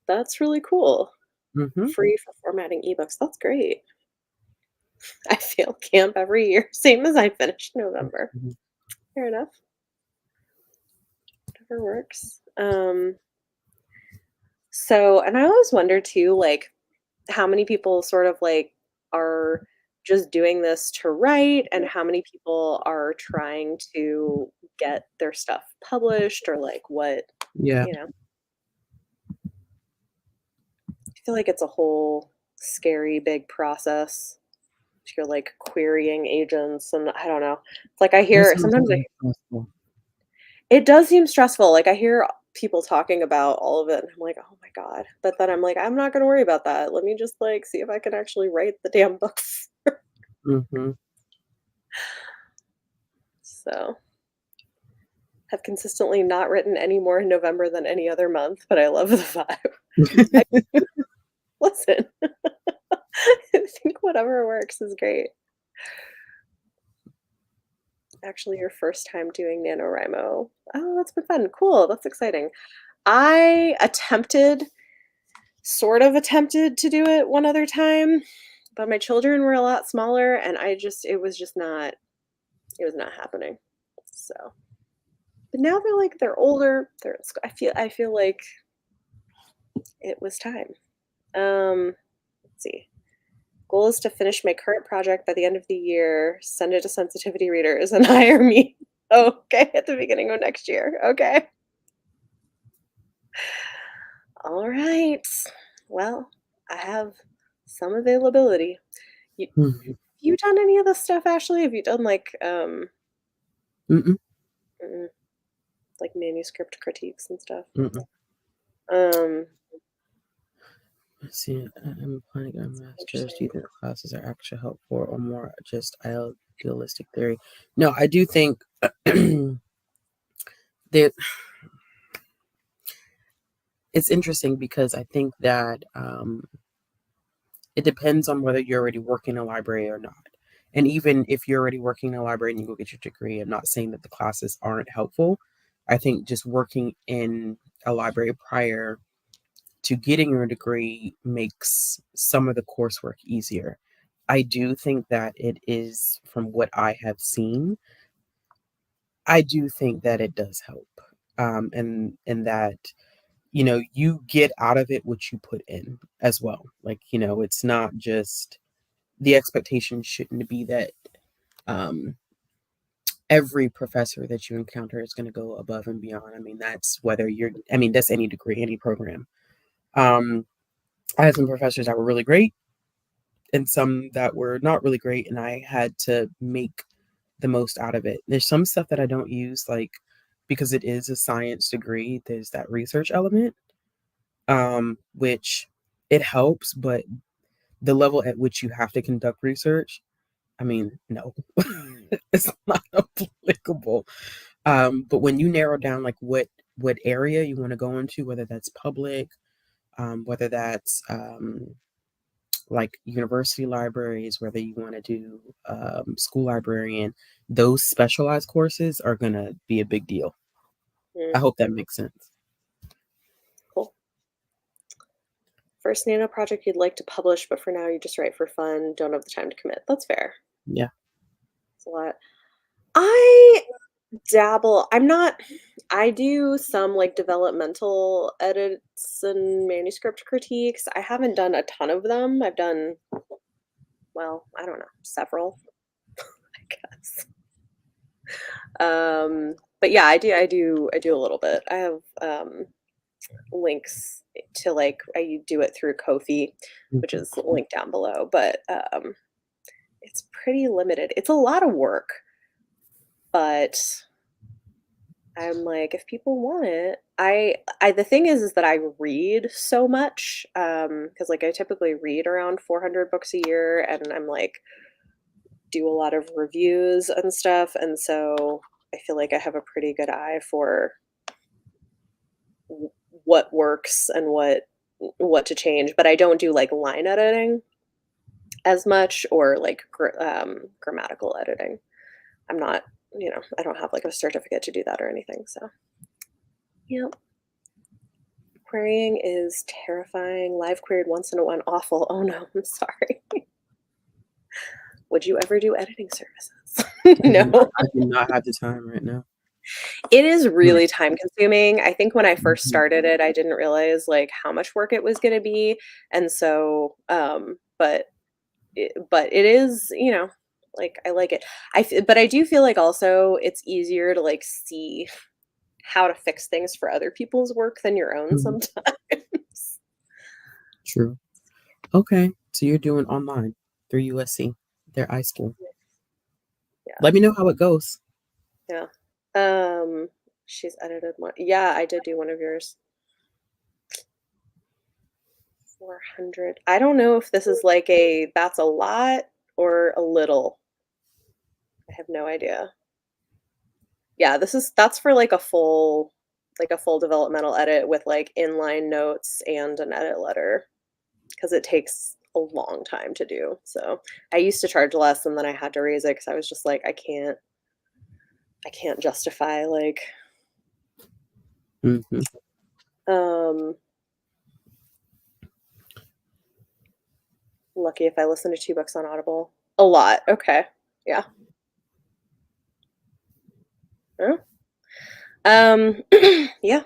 That's really cool. Mhm. Free for formatting ebooks. That's great. I feel camp every year, same as I finished November. Mhm. Fair enough. Whatever works. And I always wonder too, like, how many people sort of like are just doing this to write and how many people are trying to get their stuff published or like what, Yeah. you know. I feel like it's a whole scary big process. You're like querying agents and I don't know. It's like I That hear sounds sometimes really stressful. it does seem stressful. Like I hear people talking about all of it and I'm like, "Oh my god." But then I'm like, "I'm not going to worry about that. Let me just like see if I can actually write the damn books." Mhm. So have consistently not written any more in November than any other month, but I love the vibe. I listen. I think whatever works is great. Actually, your first time doing NaNoWriMo. Oh, that's been fun. Cool. That's exciting. I sort of attempted to do it one other time, but my children were a lot smaller and it was not happening. So, but now they're older. They're at I feel like it was time. Let's see. Goal is to finish my current project by the end of the year, send it to sensitivity readers, and hire me. Okay, at the beginning of next year. Okay. All right. Well, I have some availability. You, Mhm. you done any of this stuff, Ashley? Have you done Mm-mm, mm, like manuscript critiques and stuff? mm-mm. Um, Let's see. I'm planning a master's. Do interesting. you think the classes are actually helpful or more just idealistic theory? No, I do think that it's interesting because I think that it depends on whether you're already working in a library or not. And even if you're already working in a library and you go get your degree, I'm not saying that the classes aren't helpful. I think just working in a library prior to getting your degree makes some of the coursework easier. I do think that it is, from what I have seen, I do think that it does help. And that, you get out of it what you put in as well. Like, it's not just the expectation shouldn't be that um, every professor that you encounter is going to go above and beyond. I mean, that's any degree, any program. Um, I had some professors that were really great and some that were not really great, and I had to make the most out of it. There's some stuff that I don't use, like because it is a science degree, there's that research element, which it helps, but the level at which you have to conduct research, I mean, no, it's not applicable. But when you narrow down like what area you want to go into, whether that's public, whether that's like university libraries, whether you want to do school librarian, those specialized courses are gonna be a big deal. I Mm, hope that makes sense. cool. First nano project you'd like to publish, but for now you just write for fun, don't have the time to commit. That's fair. Yeah. It's a lot. I dabble. I do some like developmental edits and manuscript critiques. I haven't done a ton of them. I've done, well, I don't know, several, I guess. But yeah, I do a little bit. I have links to like I do it through Kofi, which Mhm. is linked down below, but it's pretty limited. It's a lot of work, but I'm like, if people want it, I the thing is that I read so much, because like I typically read around 400 books a year, and I'm like do a lot of reviews and stuff, and so I feel like I have a pretty good eye for what works and what to change. But I don't do like line editing as much or like grammatical editing. I'm not, I don't have like a certificate to do that or anything. So, yeah. Querying is terrifying. Live queried once in a while. Awful. Oh no, I'm sorry. Would you ever do editing services? No. I do not have the time right now. It is Yeah. really time consuming. I think when I first Mhm. started it, I didn't realize like how much work it was going to be. And so, but it is, like I like it. But I do feel like also it's easier to like see how to fix things for other people's work than your own Mhm. sometimes. True. Okay. So you're doing online through USC, their iSchool. Yeah. Let me know how it goes. Yeah. Um, she's edited one. Yeah, I did do one of yours. 400. I don't know if this is like that's a lot or a little. I have no idea. Yeah, that's for like a full developmental edit with like inline notes and an edit letter because it takes a long time to do. So I used to charge less and then I had to raise it because I was just like, I can't justify like Hmm. um lucky if I listen to 2 books on Audible. A lot. Okay. Yeah. Huh? Yeah.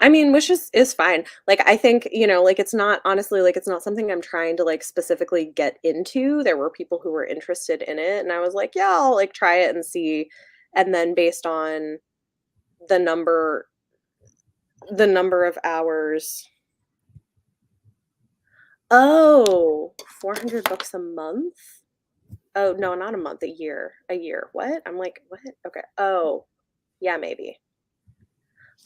I mean, which is fine. Like, I think, like, it's not honestly, like, it's not something I'm trying to, like, specifically get into. There were people who were interested in it, and I was like, "Yeah, I'll, like, try it and see." And then based on the number the number of hours. Oh, 400 books a month? Oh, no, not a month, a year. A year. What? I'm like, "What?" Okay. Oh, yeah, maybe.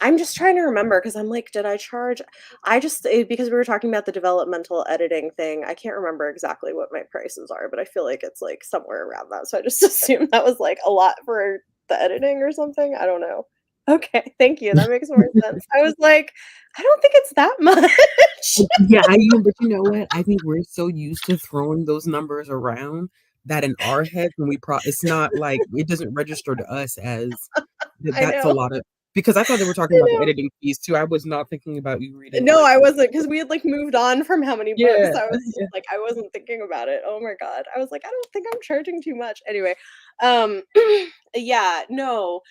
I'm just trying to remember because I'm like, did I charge because we were talking about the developmental editing thing, I can't remember exactly what my prices are, but I feel like it's, like, somewhere around that, so I just assumed that was, like, a lot for the editing or something, I don't know. Okay, thank you, that makes more sense. I was like, "I don't think it's that much." Yeah, but you know what? I think we're so used to throwing those numbers around that in our heads when it's not like it doesn't register to us as I that's a know, lot of because I thought they were talking I about the know. editing fees too. I was not thinking about you reading No, like I wasn't not because we had, like, moved on from how many books, yeah, I was just yeah. like, I wasn't thinking about it, oh my god. I was like, "I don't think I'm charging too much." Anyway, yeah, no.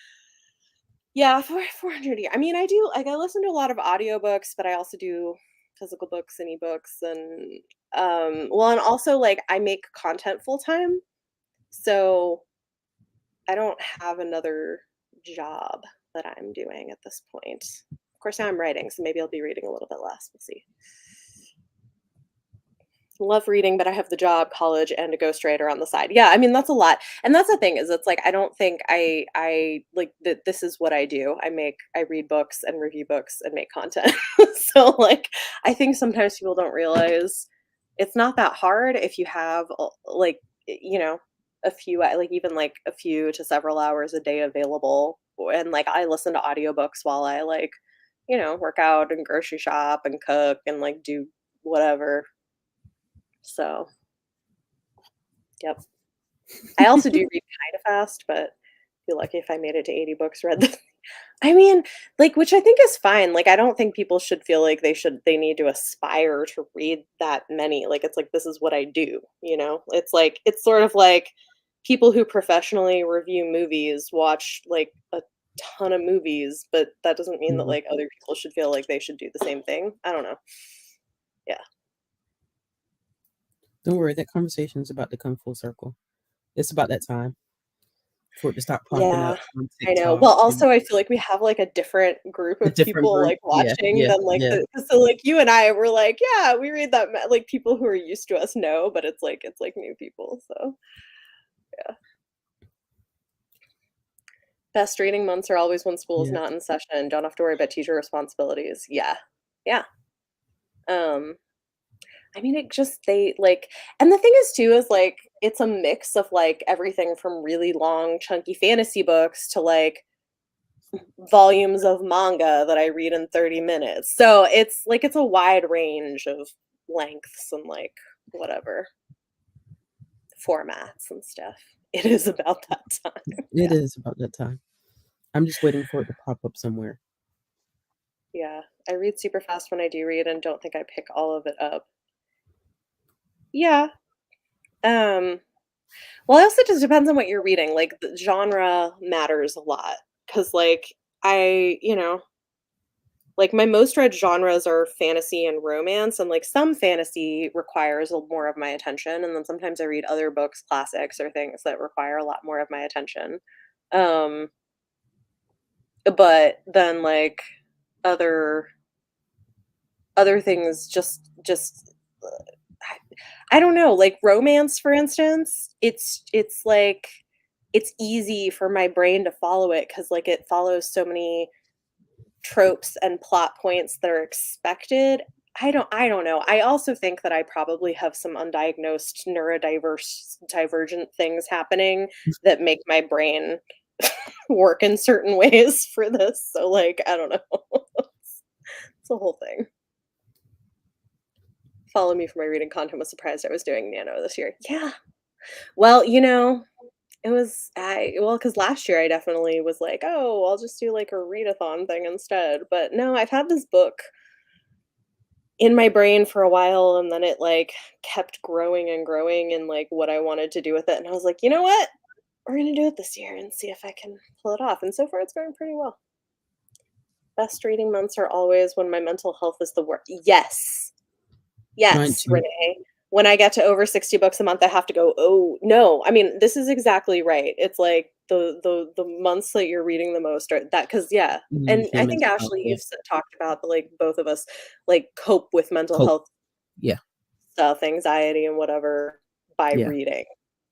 Yeah, for 400 a year. I mean, I do like, I listen to a lot of audiobooks, but I also do physical books and ebooks and, well, and also, like, I make content full time, so I don't have another job that I'm doing at this point. Of course, now I'm writing, so maybe I'll be reading a little bit less, we'll see. Love reading, but I have the job, college, and a ghostwriter on the side. Yeah, I mean, that's a lot. And that's the thing is it's like I don't think I like that this is what I do. I read books and review books and make content. So like I think sometimes people don't realize it's not that hard if you have like a few like even like a few to several hours a day available. And like I listen to audiobooks while I like, work out and grocery shop and cook and like do whatever. So, yep. I also do read kinda fast, but feel lucky if I made it to 80 books read. I mean, like, which I think is fine, like, I don't think people should feel like they need to aspire to read that many, like, it's like, "This is what I do," you know? It's like it's sort of like people who professionally review movies watch, like, a ton of movies, but that doesn't mean that, Mhm. like, other people should feel like they should do the same thing. I don't know. Yeah. Don't worry, that conversation is about to come full circle. It's about that time for it to stop popping Yeah, up on I know. TikTok Well, and also, I feel like we have, like, a different group a of different people, group. like, Yeah, watching yeah, than, like, yeah. so, like, you and I were like, "Yeah, we read that" like, people who are used to us know, but it's like new people, so, yeah. Best reading months are always when school is Yeah. not in session, don't have to worry about teacher responsibilities. Yeah. Yeah. Um, I mean, it just they, like and the thing is too is, like, it's a mix of, like, everything from really long, chunky fantasy books to, like, volumes of manga that I read in 30 minutes. So it's like it's a wide range of lengths and like whatever formats and stuff. It is about that time. It Yeah. is about that time. I'm just waiting for it to pop up somewhere. Yeah. I read super fast when I do read and don't think I pick all of it up. Yeah. Um well, it also just depends on what you're reading. Like the genre matters a lot cuz like like, my most read genres are fantasy and romance, and, like, some fantasy requires a more of my attention, and then sometimes I read other books, classics, or things that require a lot more of my attention. Um, but then, like, other other things I don't know, like, romance, for instance, it's, like it's easy for my brain to follow it because like, it follows so many tropes and plot points that are expected. I don't know. I also think that I probably have some undiagnosed neurodiverse divergent things happening that make my brain work in certain ways for this. So, like, I don't know. It's a whole thing. Follow me for my reading content was surprised I was doing Nano this year. Yeah. Well, it was because last year I definitely was like, "Oh, I'll just do, like, a readathon thing instead." But no, I've had this book in my brain for a while, and then it, like, kept growing and growing and, like, what I wanted to do with it, and I was like, "You know what? We're gonna do it this year and see if I can pull it off." And so far, it's going pretty well. Best reading months are always when my mental health is the worst. Yes. Mine Yes, too. Renee. When I get to over 60 books a month, I have to go, "Oh, no." I mean, this is exactly right. It's like the months that you're reading the most are that because yeah, and Yeah, I think, mental health. Ashley, Yeah. you've talked about the, like, both of us, like, cope with mental Cope. health Yeah. stuff, anxiety and whatever by Yeah. reading,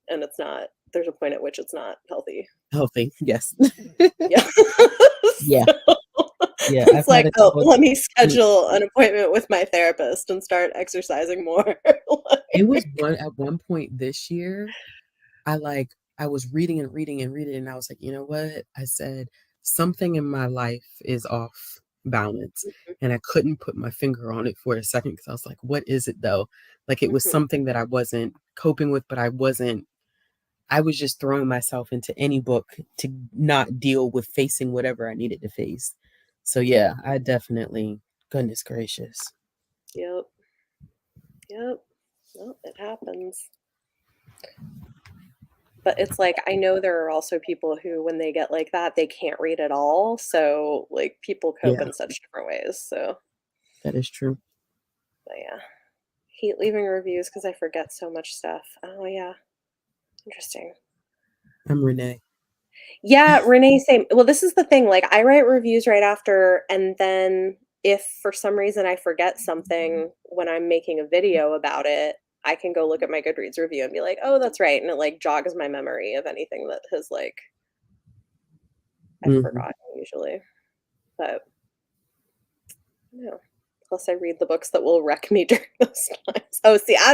and it's not there's a point at which it's not healthy. Healthy. Yes. Yeah. Yeah. So, Yeah. it's I've had like, a "Oh, couple of let me mm, schedule an appointment with my therapist and start exercising more." it was Like one at one point this year, I like I was reading and reading and reading, and I was like, you know what? I said something in my life is off balance, mhm, and I couldn't put my finger on it for a second because I was like, what is it though? Like it was mhm, something that I wasn't coping with, but I was just throwing myself into any book to not deal with facing whatever I needed to face. So yeah, I definitely, goodness gracious. yep, yep. Well, it happens. But it's like, I know there are also people who, when they get like that, they can't read at all, so, like, people cope Yeah, in such different ways, so, that is true. but yeah. Hate leaving reviews because I forget so much stuff. Oh, yeah, interesting. I'm Renee. Yeah, Renee, same. Well, this is the thing, like, I write reviews right after, and then if for some reason I forget something when I'm making a video about it, I can go look at my Goodreads review and be like, "Oh, that's right," and it, like, jogs my memory of anything that has, like, I've Hmm. forgotten usually, but no. Plus I read the books that will wreck me during those times. Oh, see, I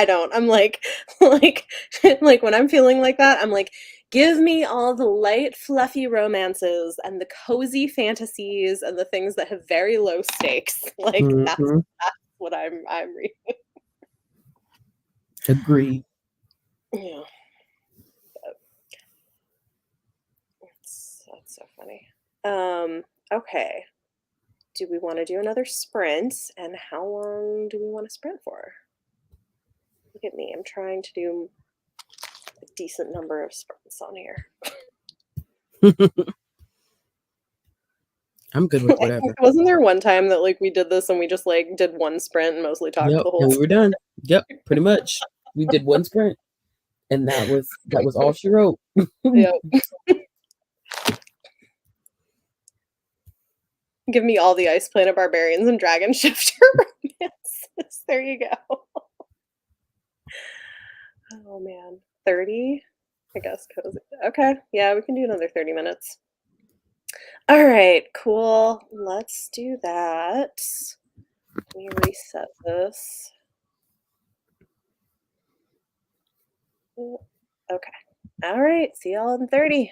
don't. I'm like like like, when I'm feeling like that, I'm like, "Give me all the light, fluffy romances and the cozy fantasies and the things that have very low stakes." Like, that's Hmm. what I'm reading. Agreed. Yeah, that's so funny. Okay. Do we wanna do another sprint, and how long do we wanna sprint for? Look at me, I'm trying to do a decent number of sprints on here. I'm good with whatever. Wasn't there one time that, like, we did this and we just, like, did one sprint and mostly talked Yep, the whole and we time? were done. Yep, pretty much. We did one sprint, and that was all she wrote. Yep. Give me all the Ice Planet Barbarians and Dragon Shifter romances. There you go. Oh, man. 30? I guess cozy. Okay, yeah, we can do another 30 minutes. Alright, cool. Let's do that. Let me reset this. Okay. Alright, see y'all in 30.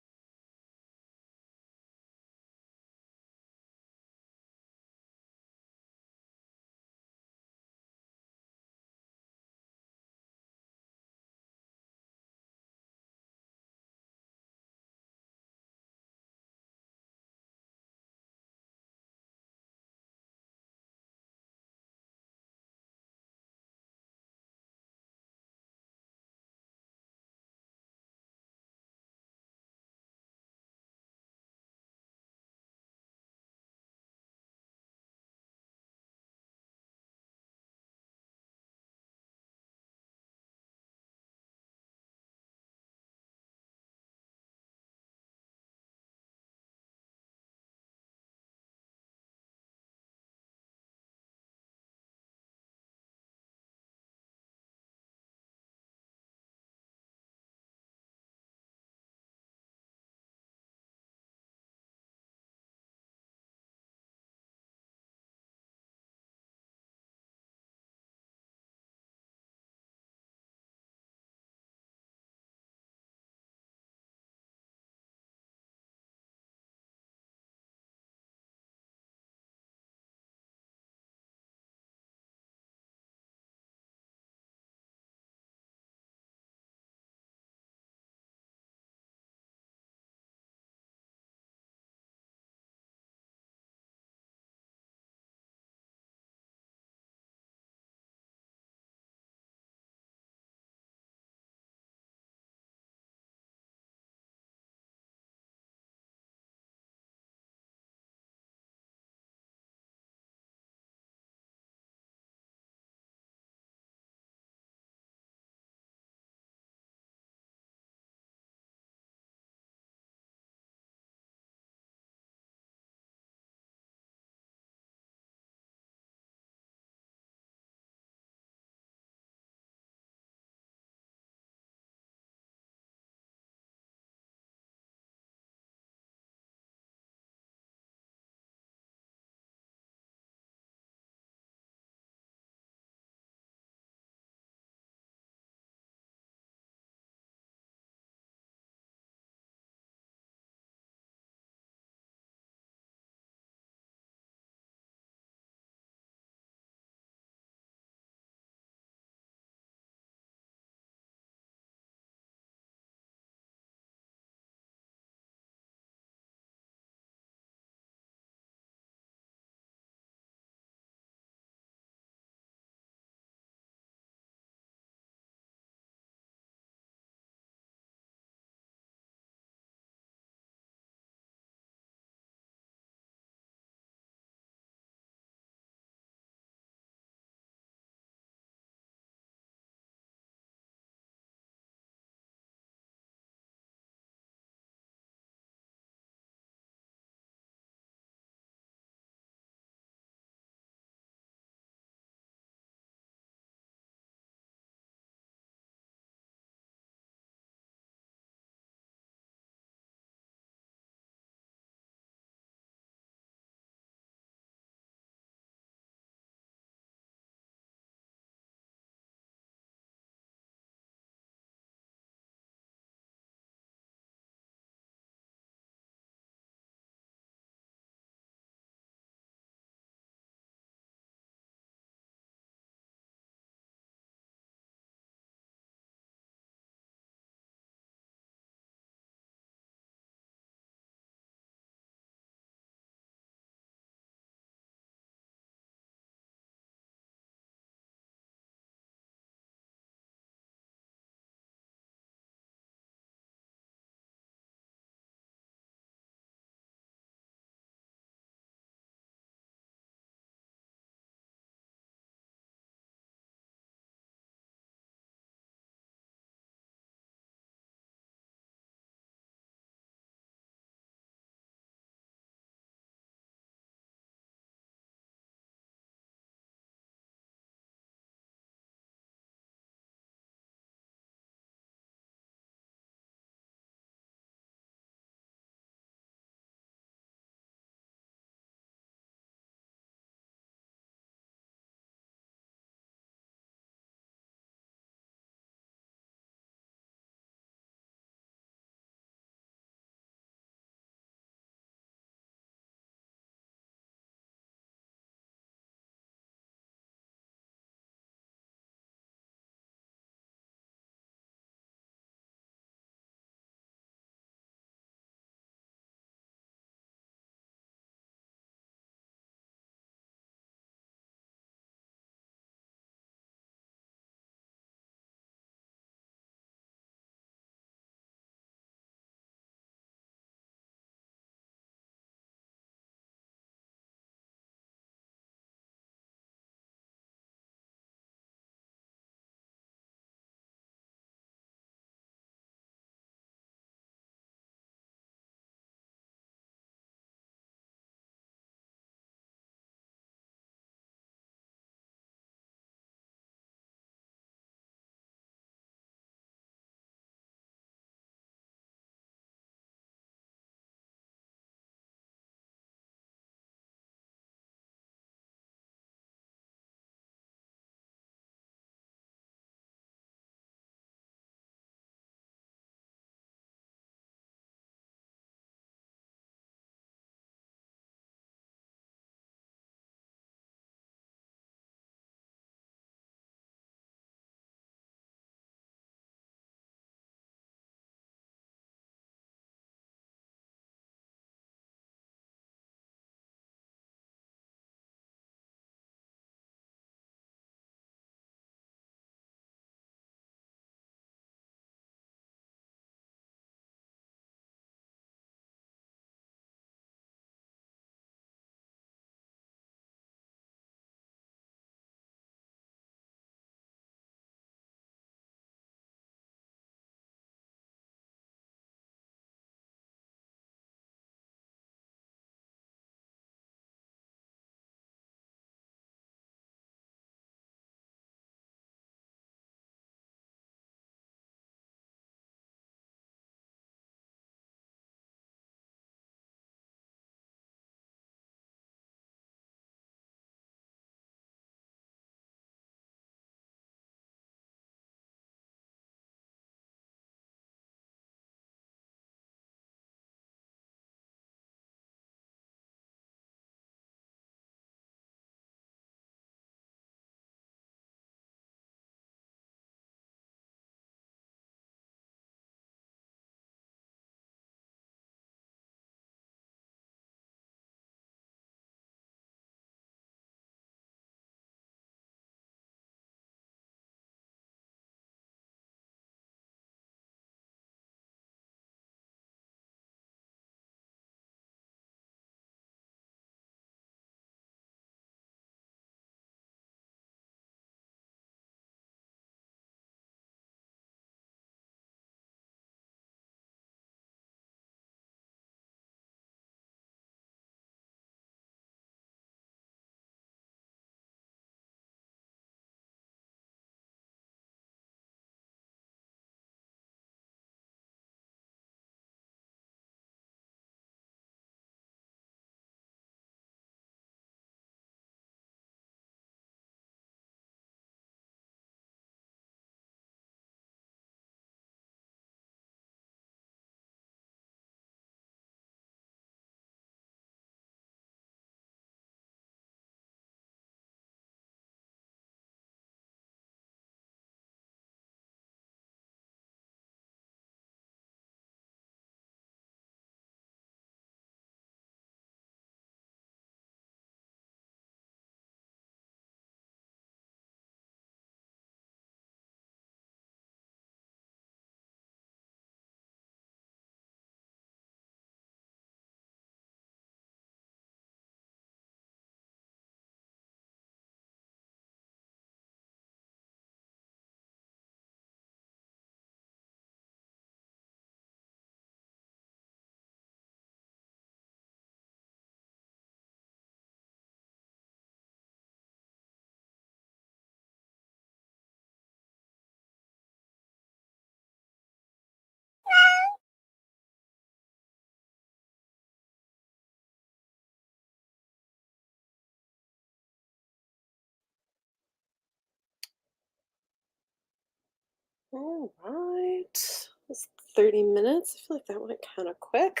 All right. It's 30 minutes. I feel like that went kind of quick.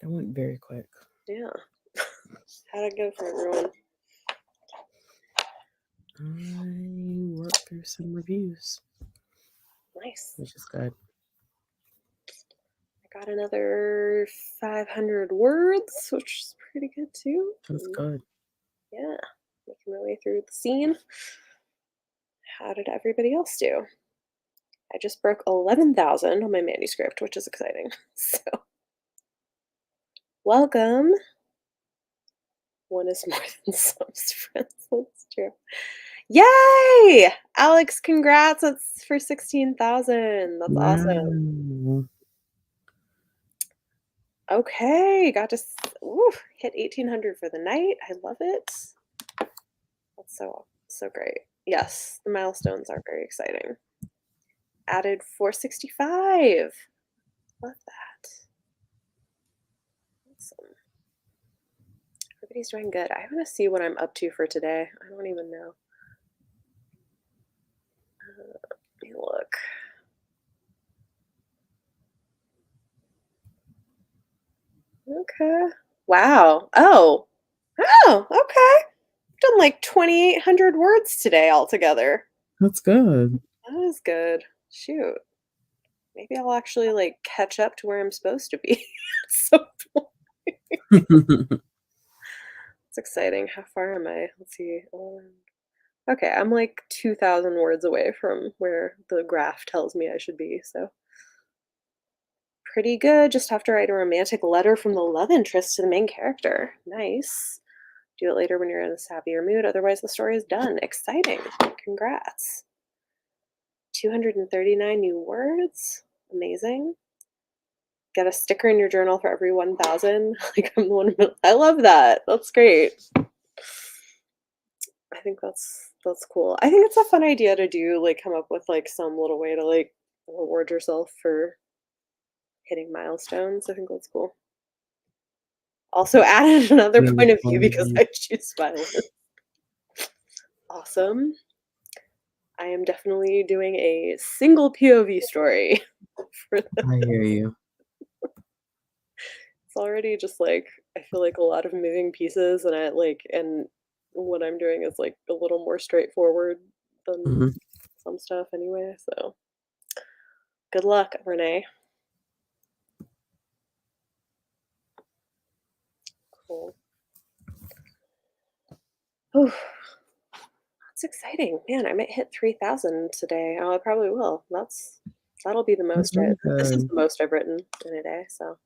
That went very quick. Yeah. How'd it go for everyone? I worked through some reviews, Nice. which is good. I got another 500 words, which is pretty good too. That's good. Yeah. Making my way through the scene. How did everybody else do? I just broke 11,000 on my manuscript, which is exciting. So, welcome. One is more than some's friends. That's true. Yay! Alex, congrats. That's for 16,000. That's awesome. Wow. Okay, got to hit 1,800 for the night. I love it. That's so great. Yes, the milestones are very exciting. Added 465. Love that. Awesome. Everybody's doing good. I want to see what I'm up to for today. I don't even know. Let me look. Okay. Wow. Oh, okay. Done like 2,800 words today altogether. That's good. That is good. Shoot. Maybe I'll actually like catch up to where I'm supposed to be. So it's exciting. How far am I? Let's see. Okay, I'm like 2,000 words away from where the graph tells me I should be. So pretty good. Just have to write a romantic letter from the love interest to the main character. Nice. Do it later when you're in a happier mood. Otherwise, the story is done. Exciting. Congrats. 239 new words. Amazing. Get a sticker in your journal for every 1,000. Like I'm the one. I love that. That's great. I think that's cool. I think it's a fun idea to do. Like come up with like some little way to like reward yourself for hitting milestones. I think that's cool. Also added another point of view because I choose violence. Awesome. I am definitely doing a single POV story for this. I hear you. It's already just like I feel like a lot of moving pieces and what I'm doing is like a little more straightforward than Mhm. some stuff anyway, so good luck, Renee. Cool. Ooh, that's exciting. Man, I might hit 3,000 today. Oh, I probably will. That'll be the That's most really this is good. the most I've written in a day, so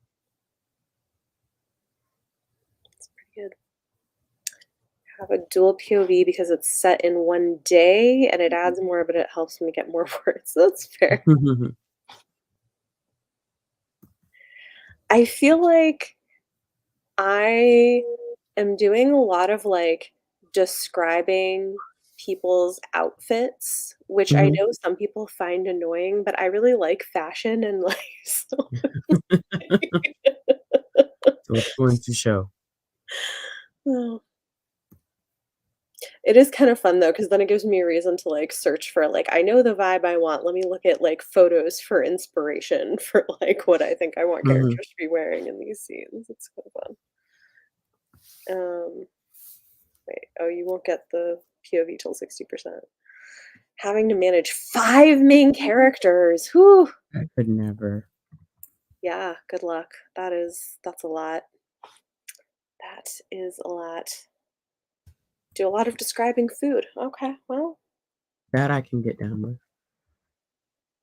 it's pretty good. Have a dual POV because it's set in one day and it adds more, but it helps me get more words. That's fair. I feel like I am doing a lot of like describing people's outfits, which I Mhm. know some people find annoying, but I really like fashion and like so So it's going to show. Oh. It is kind of fun though, because then it gives me a reason to like search for like I know the vibe I want. Let me look at like photos for inspiration for like what I think I want Mhm. characters to be wearing in these scenes. It's kind of fun. Wait, oh, you won't get the POV till 60%. Having to manage 5 main characters. Whew. I could never. Yeah, good luck. That's a lot. That is a lot. Do a lot of describing food. Okay, well, That I can get down with.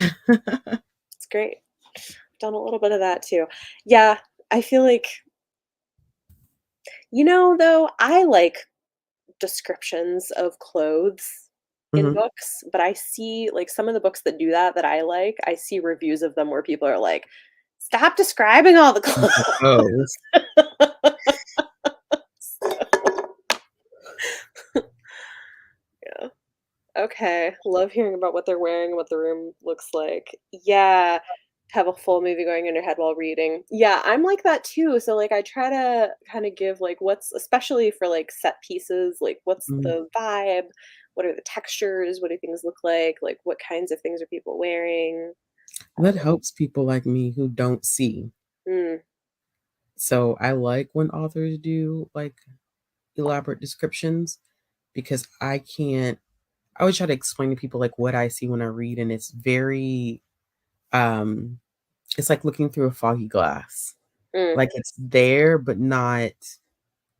it's great. Done a little bit of that too. Yeah, I feel like though, I like descriptions of clothes in Mhm. books, but I see like some of the books that do that I like, I see reviews of them where people are like, "Stop describing all the Oh. clothes." Yeah. Okay. Love hearing about what they're wearing, what the room looks like. Yeah. Have a full movie going in your head while reading. Yeah, I'm like that too. So like I try to kind of give like what's especially for like set pieces, like what's Mm. the vibe? what are the textures? What do things look like? Like, what kinds of things are people wearing? That helps people like me who don't see. Mm, So I like when authors do like elaborate descriptions because I always try to explain to people like what I see when I read, and it's very um it's like looking through a foggy glass. mm, Like it's there but not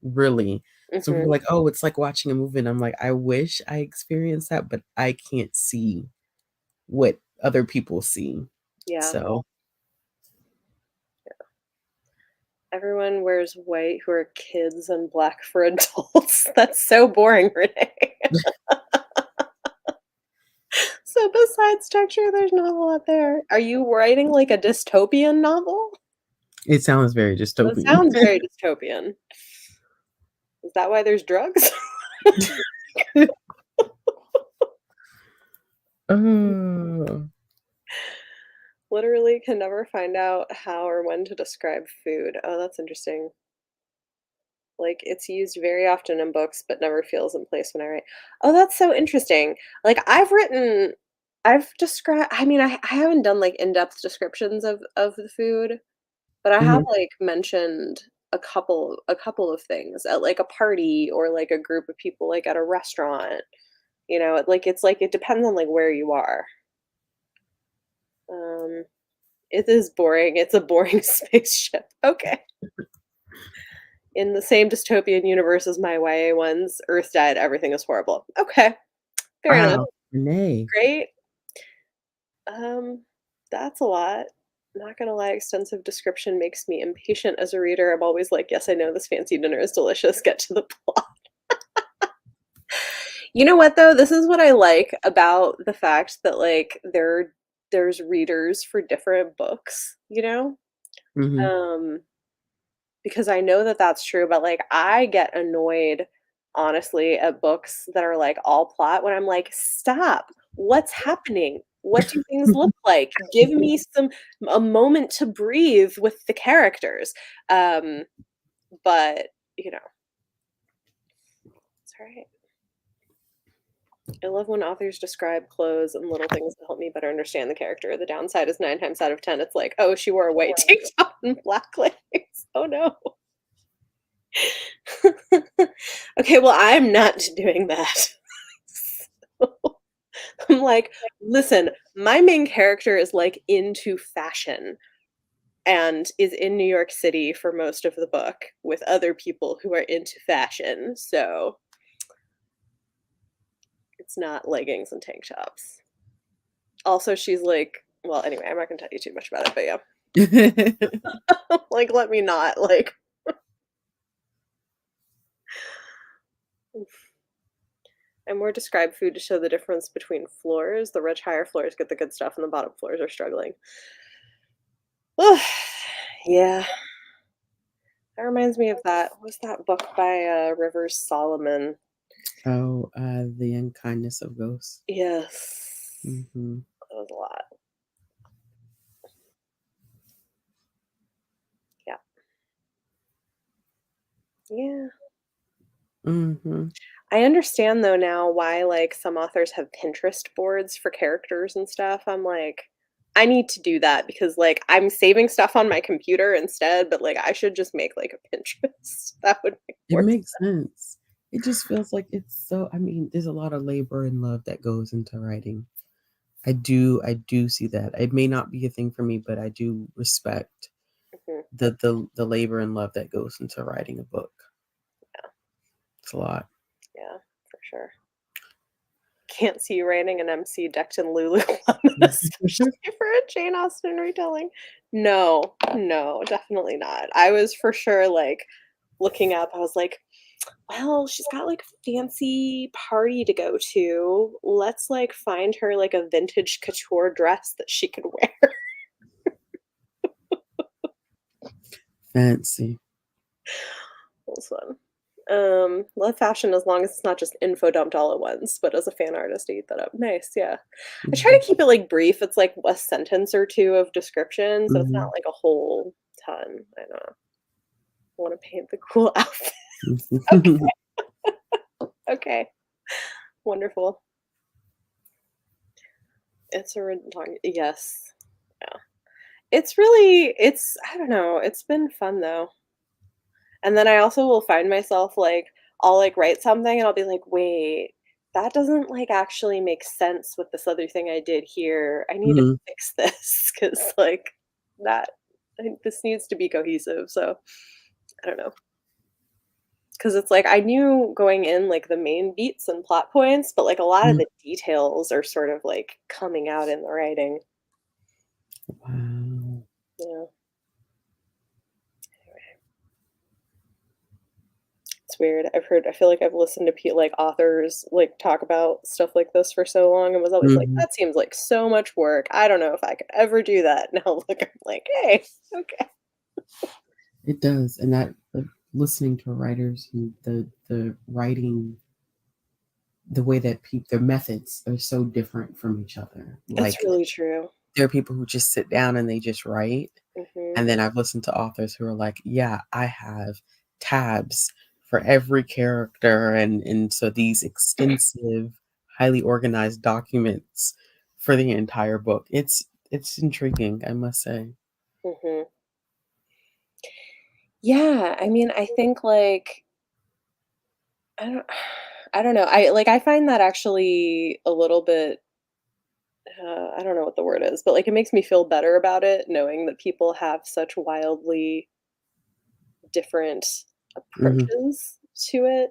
really. So people hmm. are like, "Oh, it's like watching a movie." And I'm like, "I wish I experienced that, but I can't see what other people see." Yeah. So, Everyone wears white who are kids and black for adults. That's so boring, Renee. So besides texture, there's not a lot there. Are you writing like a dystopian novel? it sounds very That dystopian. sounds very dystopian. Is that why there's drugs? Oh. Literally can never find out how or when to describe food. Oh, that's interesting. Like, it's used very often in books, but never feels in place when I write. Oh, that's so interesting. Like, I've described, I mean, I haven't done like in-depth descriptions of the food, but I have Mhm, like mentioned a couple of things at like a party or like a group of people like at a restaurant. Like it depends on like where you are. Um, it is boring. It's a boring spaceship. Okay. In the same dystopian universe as my YA ones, Earth died, everything is horrible. Okay, fair enough. wow, Renee. Great. Um, that's a lot. Not gonna lie, extensive description makes me impatient as a reader. I'm always like, yes, I know this fancy dinner is delicious. Get to the plot. You know what though? This is what I like about the fact that like there's readers for different books, you know? Mhm. Um, because I know that that's true, but, like, I get annoyed, honestly, at books that are, like, all plot when I'm like, "Stop. What's happening? What do things look like? Give me a moment to breathe with the characters." Um, but, you know, it's alright. I love when authors describe clothes and little things to help me better understand the character. The downside is 9 times out of 10, it's like, "Oh, she wore a white tank top and black leggings. Oh, no." Okay, well, I'm not doing that. So, I'm like, "Listen, my main character is, like, into fashion and is in New York City for most of the book with other people who are into fashion, so it's not leggings and tank tops." Also, she's like well, anyway, I'm not gonna tell you too much about it, but yeah. Like, let me not, like I more describe food to show the difference between floors. The rich higher floors get the good stuff, and the bottom floors are struggling. Ugh, yeah, that reminds me of that what's that book by, Rivers Solomon? Oh, The Unkindness of Ghosts. Yes. Mhm. That was a lot. Yeah. Yeah. Mhm. I understand, though, now why, like, some authors have Pinterest boards for characters and stuff. I'm like, "I need to do that because, like, I'm saving stuff on my computer instead, but, like, I should just make, like, a Pinterest." That would make It more makes sense. It just feels like it's so I mean, there's a lot of labor and love that goes into writing. I do see that. It may not be a thing for me, but I do respect mhm, the labor and love that goes into writing a book. It's a lot. yeah, for sure. Can't see you writing an MC decked in Lululemon, especially for a Jane Austen retelling. No, no, definitely not. I was for sure, like, looking up, I was like, "Well, she's got, like, a fancy party to go to. Let's, like, find her, like, a vintage couture dress that she could wear." Fancy. It was fun. Love fashion as long as it's not just info dumped all at once, but as a fan artist, I eat that up. Nice, yeah. I try Mhm. to keep it, like, brief. It's, like, a sentence or 2 of description, so it's not, Mhm. like, a whole ton. I don't know. I wanna paint the cool outfit. Okay, okay. Wonderful. It's a yes. Yeah. It's I don't know, it's been fun though. And then I also will find myself, like, I'll, like, write something and I'll be like, "Wait, that doesn't, like, actually make sense with this other thing I did here. I need to Mhm, fix this because like, that this needs to be cohesive." So, I don't know, because it's like I knew going in, like, the main beats and plot points, but, like, a lot of mhm. the details are sort of, like, coming out in the writing. Wow. Yeah. It's weird. I feel like I've listened to like authors like talk about stuff like this for so long and was always like, Mhm. that seems like so much work. I don't know if I could ever do that. Now look, I'm like, hey, okay. It does, and that listening to writers who the writing, the way that their methods are so different from each other. It's Like, really true. there are people who just sit down and they just write, Hmm. and then I've listened to authors who are like, "Yeah, I have tabs for every character," and so these extensive, highly organized documents for the entire book. It's intriguing, I must say. Hmm. Yeah, I mean, I think like I don't, I don't know. I find that actually a little bit. I don't know what the word is, but like it makes me feel better about it, knowing that people have such wildly different Mhm, approaches to it.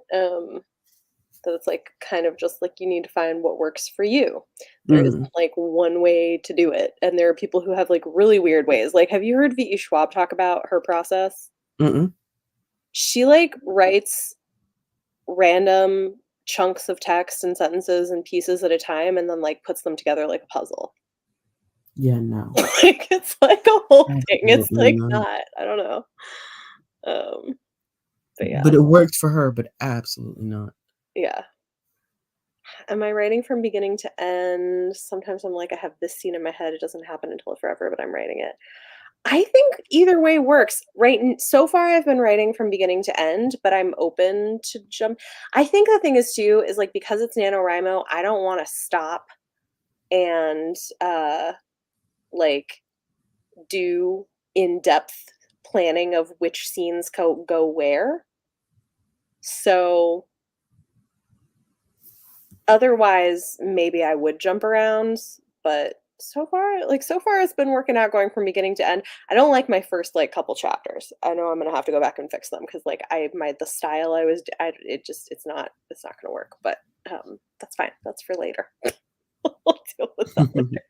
That it's like kind of just like you need to find what works for you. There mhm, isn't like one way to do it. And there are people who have like really weird ways. Like, have you heard V.E. Schwab talk about her process? mm-mm. She like writes random chunks of text and sentences and pieces at a time and then like puts them together like a puzzle. Yeah, no. Like it's like a whole thing. It's Absolutely like not. not. I don't know. But yeah. But it worked for her, but absolutely not. Yeah. Am I writing from beginning to end? Sometimes I'm like, I have this scene in my head. It doesn't happen until forever, but I'm writing it. I think either way works. Right. So far, I've been writing from beginning to end, but I'm open to jump. I think the thing is too is like because it's NaNoWriMo, I don't want to stop and like do in-depth planning of which scenes go where. So otherwise, maybe I would jump around, but so far it's been working out going from beginning to end. I don't like my first, like, couple chapters. I know I'm gonna have to go back and fix them because like, the style I was d I it just it's not gonna work, but, that's fine. That's for later. We'll deal with that later.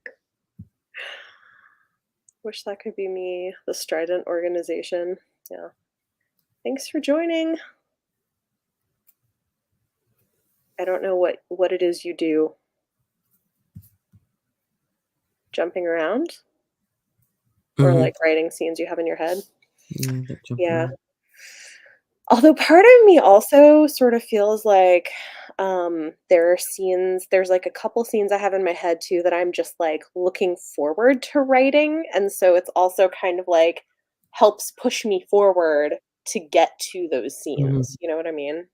Wish that could be me, the strident organization. Yeah. Thanks for joining. I don't know what it is you do. Jumping around? Or, Mhm. like, writing scenes you have in your head? Yeah, that jumping Yeah. around. Although part of me also sort of feels like, there's, like, a couple scenes I have in my head too that I'm just, like, looking forward to writing, and so it's also kind of, like, helps push me forward to get to those Mhm. scenes, you know what I mean?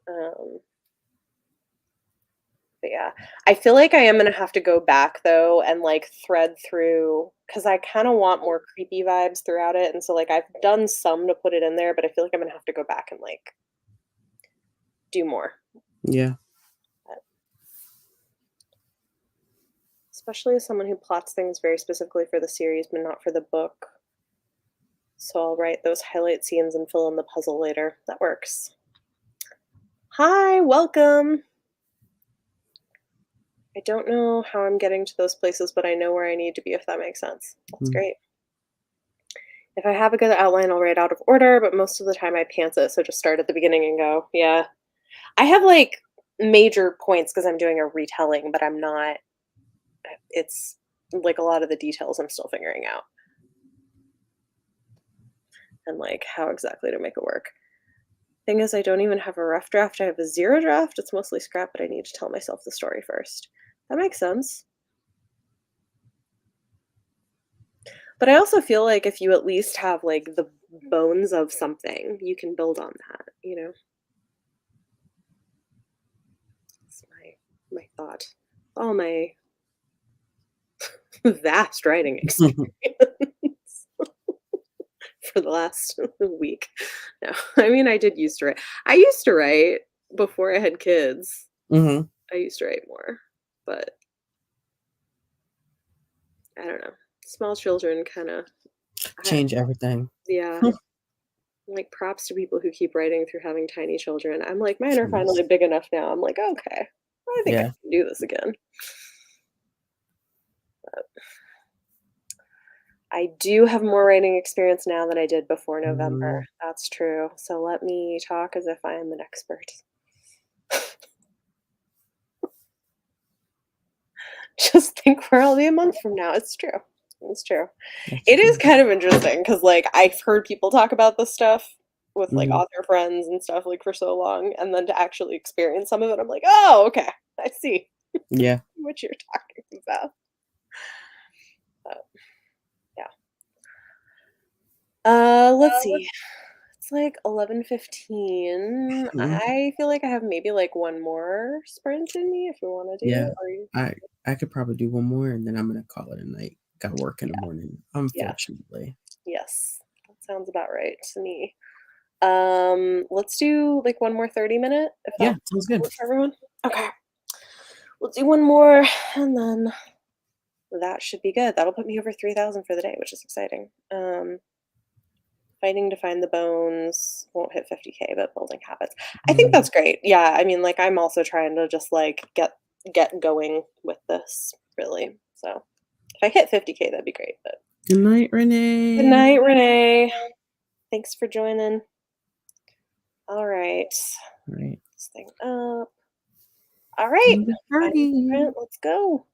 Um, but yeah. I feel like I am gonna have to go back though and, like, thread through because I kinda want more creepy vibes throughout it, and so, like, I've done some to put it in there, but I feel like I'm gonna have to go back and, like, do more. Yeah. Especially as someone who plots things very specifically for the series, but not for the book. So I'll write those highlight scenes and fill in the puzzle later. That works. Hi, welcome. I don't know how I'm getting to those places, but I know where I need to be if that makes sense. That's Mhm. great. If I have a good outline, I'll write out of order, but most of the time I pants it, so just start at the beginning and go. Yeah. I have like major points because I'm doing a retelling, but I'm not, it's like a lot of the details I'm still figuring out and like how exactly to make it work. Thing is, I don't even have a rough draft. I have a zero draft. It's mostly scrap, but I need to tell myself the story first. That makes sense. But I also feel like if you at least have like the bones of something, you can build on that, you know? was my thought. All my vast writing experience for the last week. No, I mean, I did used to write. I used to write before I had kids. Mhm. I used to write more, but I don't know. Small children kinda I Change everything. yeah, like, props to people who keep writing through having tiny children. I'm like, "Mine are Yes. finally big enough now." I'm like, "Okay, I think I Yeah. can do this again." But I do have more writing experience now than I did before November. Mm, That's true. So let me talk as if I am an expert. Just think where I'll be a month from now. It's true. It's true. that's It is true. kind of interesting because, like, I've heard people talk about this stuff with, like, Mhm. author friends and stuff, like, for so long, and then to actually experience some of it, I'm like, "Oh, okay. I see Yeah. what you're talking about." But, yeah. Let's see. It's, like, 11:15. Mhm. I feel like I have maybe, like, one more sprint in me if we wanna do Yeah. it. Are you I I could probably do one more, and then I'm gonna call it a night. Got work in the Yeah, morning, yeah, unfortunately. yes. That sounds about right to me. Let's do, like, one more 30-minute, if that Yeah, sounds good. works for everyone? Okay. We'll do one more, and then that should be good. That'll put me over 3,000 for the day, which is exciting. Fighting to find the bones won't hit 50K, but building habits. I think Mhm. that's great. Yeah, I mean, like, I'm also trying to just, like, get going with this, really. So, if I hit 50K, that'd be great, but Good night, good Renee. night, Renee. Thanks for joining. Alright. Right. This thing up. Alright. End of Final party. sprint, let's go.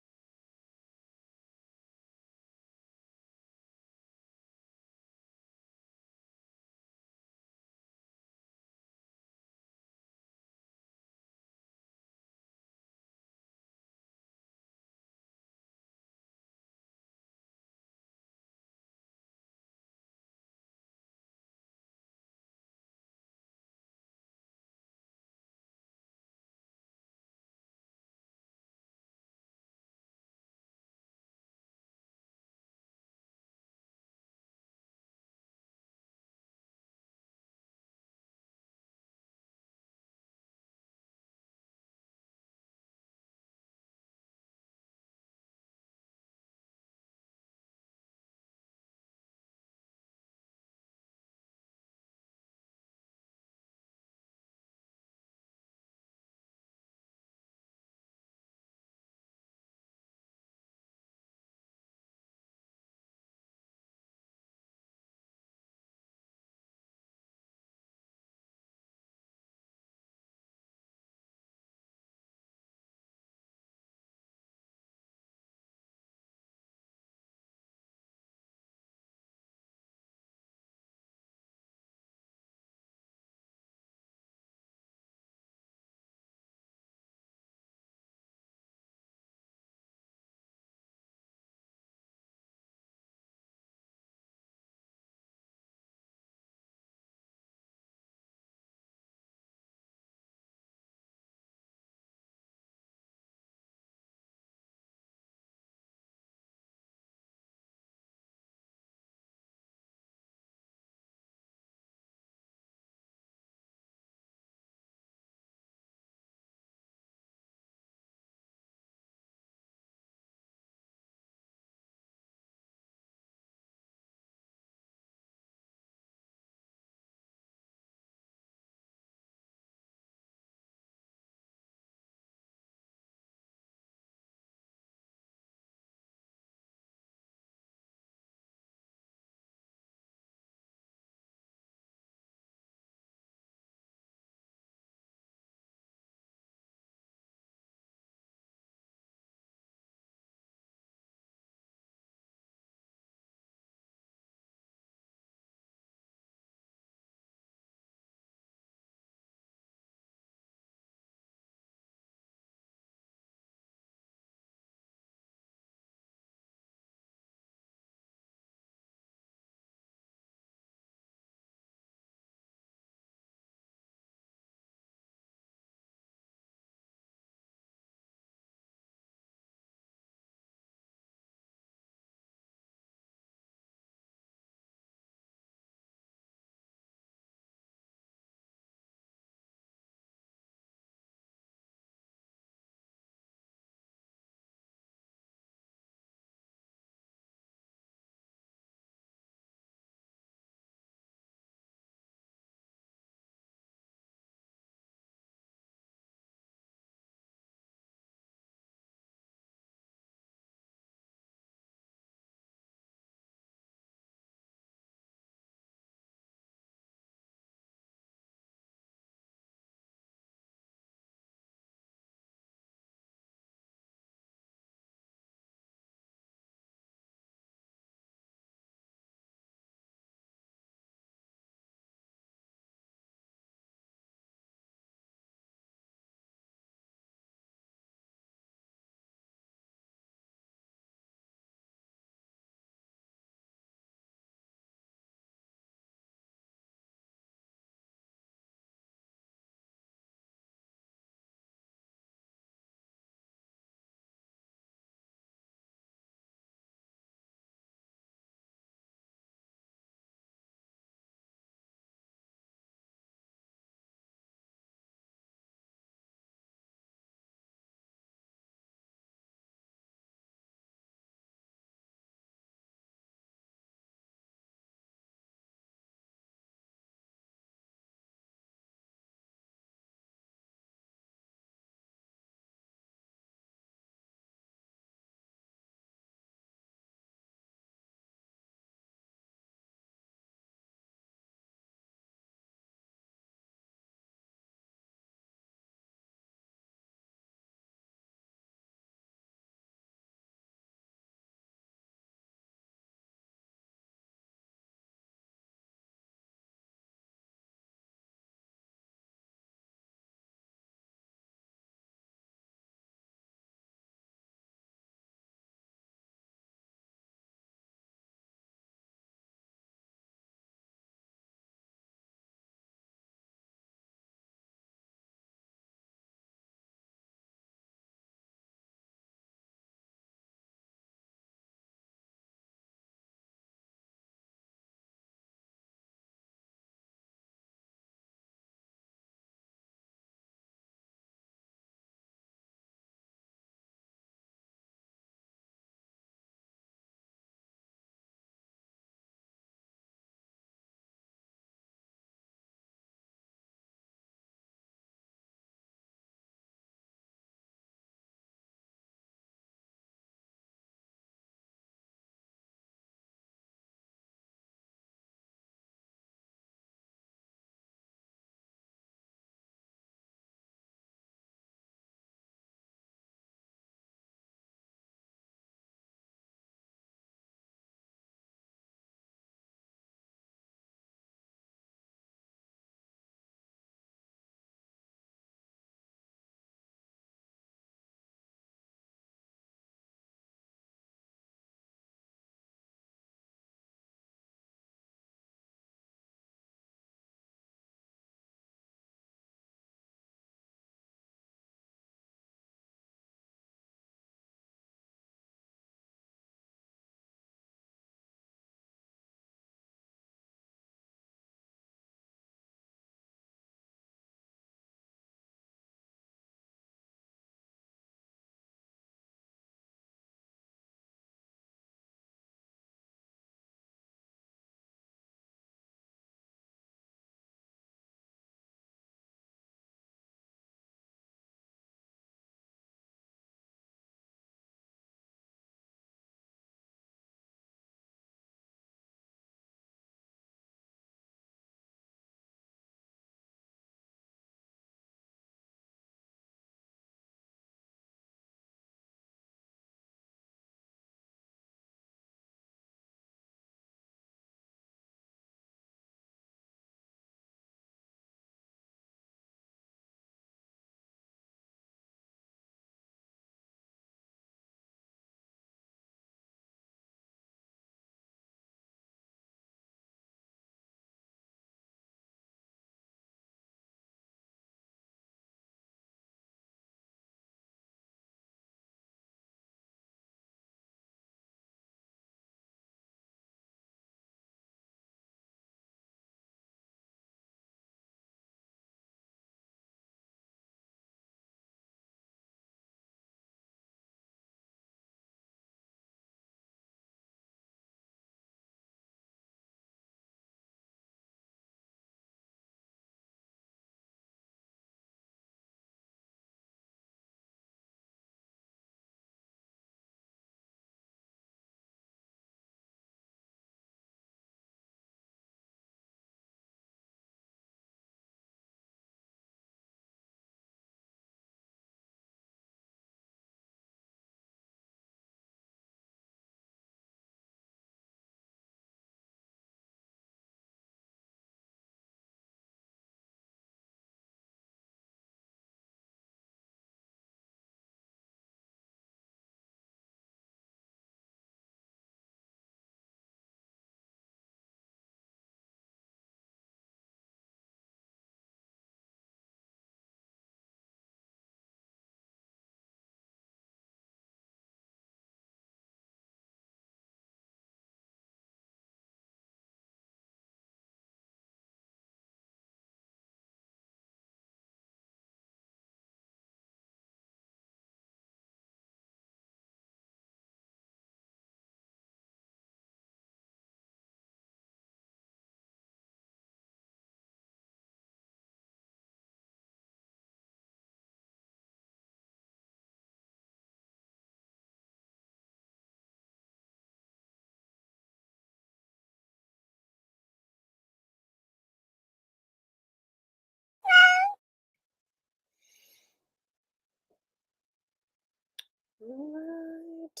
All right.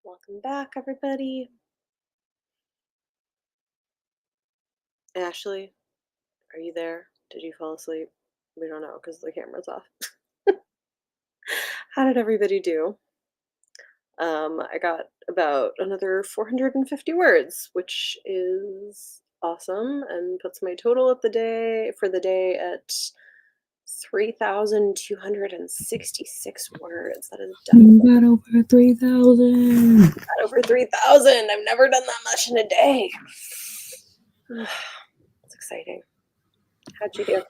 Welcome back, everybody. Ashley, are you there? Did you fall asleep? We don't know because the camera's off. How did everybody do? I got about another 450 words, which is awesome, and puts my total at the day for the day at 3,266 words. That is definitely You got over 3,000. not over 3,000. I've never done that much in a day. It's exciting. How'd you do?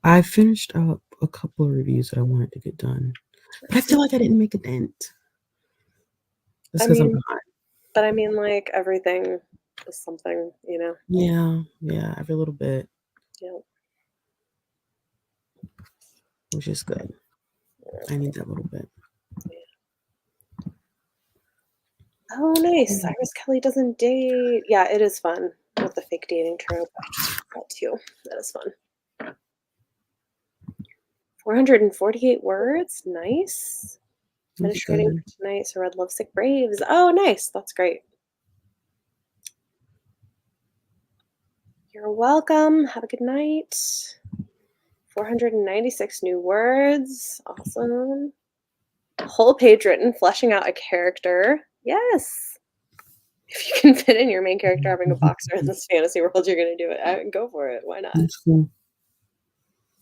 I finished up a couple of reviews that I wanted to get done, but I feel like I didn't make a dent. That's I because I'm mean, behind. but I mean, like everything is something, you know. Yeah, every little bit, Yeah. which is good. I need that little bit. Oh, nice. Cyrus Kelly doesn't date. Yeah, it is fun with the fake dating trope. I just love that too. That is fun. 448 words. Nice. That's Finished writing good. for tonight, so read Lovesick Braves. Oh, nice. That's great. You're welcome. Have a good night. 496 new words. Awesome. Whole page written, fleshing out a character. Yes. If you can fit in your main character having a boxer in this fantasy world, you're going to do it. Go for it. Why not? That's cool.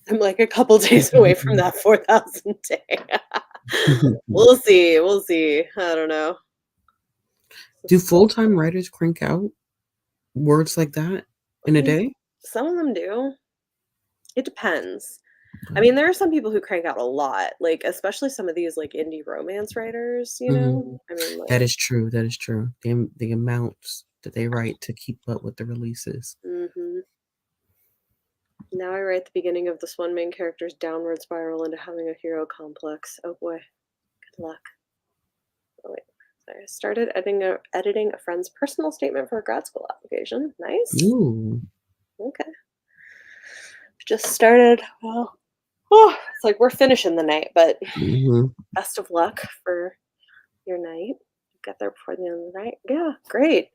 I'm like a couple days away from that 4,000 day. We'll see. We'll see. I don't know. Do full-time writers crank out words like that in a day? Some of them do. It depends. I mean, there are some people who crank out a lot, like especially some of these like indie romance writers, you know? I mean, like, That is true. That is true. The amounts that they write to keep up with the releases. Now I write the beginning of this one main character's downward spiral into having a hero complex. Oh boy. Good luck. Oh wait. Sorry. I started editing a friend's personal statement for a grad school application. Nice. Ooh. Okay. Just started. Well, it's like we're finishing the night, but best of luck for your night. Get there before the end of the night. Yeah, great.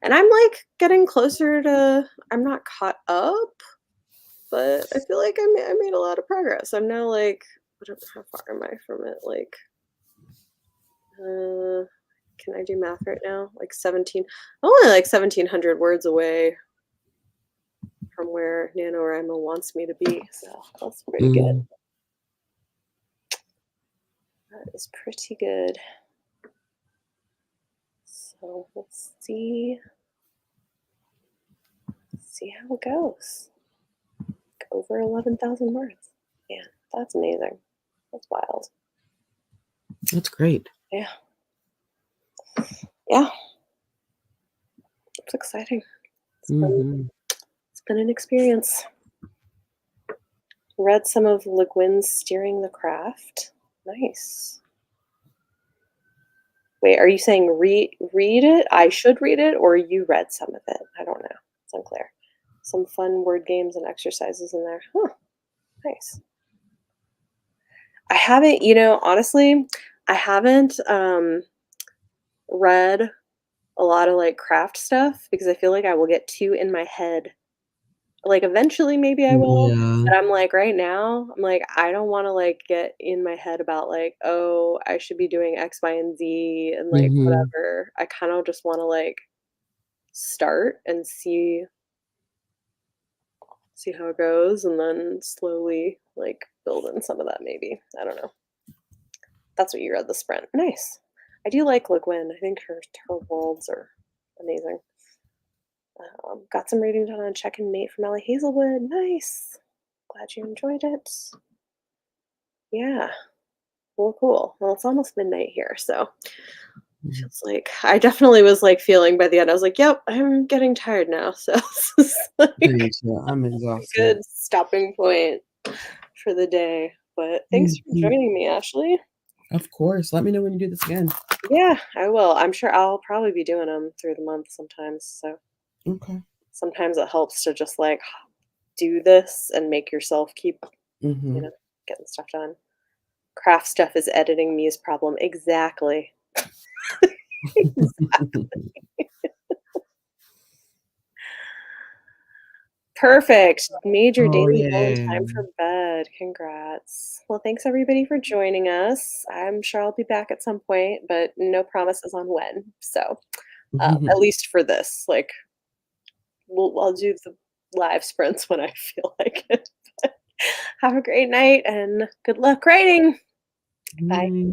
And I'm like getting closer to. I'm not caught up, but I feel like I made a lot of progress. I'm now like, how far am I from it? Like, can I do math right now? Like 17. I'm only like 1,700 words away from where NaNoWriMo wants me to be. So that's pretty good. That is pretty good. So let's see how it goes. Over 11,000 words. Yeah, that's amazing. That's wild. That's great. Yeah. Yeah. It's exciting. It's been an experience. Read some of Le Guin's Steering the Craft. Nice. Wait, are you saying read it? I should read it, or you read some of it? I don't know. It's unclear. Some fun word games and exercises in there. Huh. Nice. I haven't, honestly, I haven't read a lot of like craft stuff because I feel like I will get too in my head. Like eventually maybe I will, Yeah. but I'm like right now, I'm like I don't want to like get in my head about like, oh, I should be doing X, Y, and Z and like whatever. I kind of just want to like start and see how it goes and then slowly like build in some of that maybe. I don't know. That's what you read, The Sprint. Nice. I do like Le Guin. I think her worlds are amazing. Got some reading done on Check and Mate from Ellie Hazelwood. Nice. Glad you enjoyed it. Yeah. Well, cool. Well, it's almost midnight here, so feels like I definitely was like feeling by the end. I was like, "Yep, I'm getting tired now." So this is like I'm a exhausted. good stopping point for the day. But thanks for joining me, Ashley. Of course. Let me know when you do this again. Yeah, I will. I'm sure I'll probably be doing them through the month sometimes. So Okay. sometimes it helps to just like do this and make yourself keep, you Mhm. know, getting stuff done. Craft stuff is editing me's problem. Exactly. Perfect. Made your Oh, daily goal in yeah. time for bed. Congrats. Well, thanks everybody for joining us. I'm sure I'll be back at some point, but no promises on when. So, at least for this, like, I'll do the live sprints when I feel like it. Have a great night and good luck writing. Bye. Mm.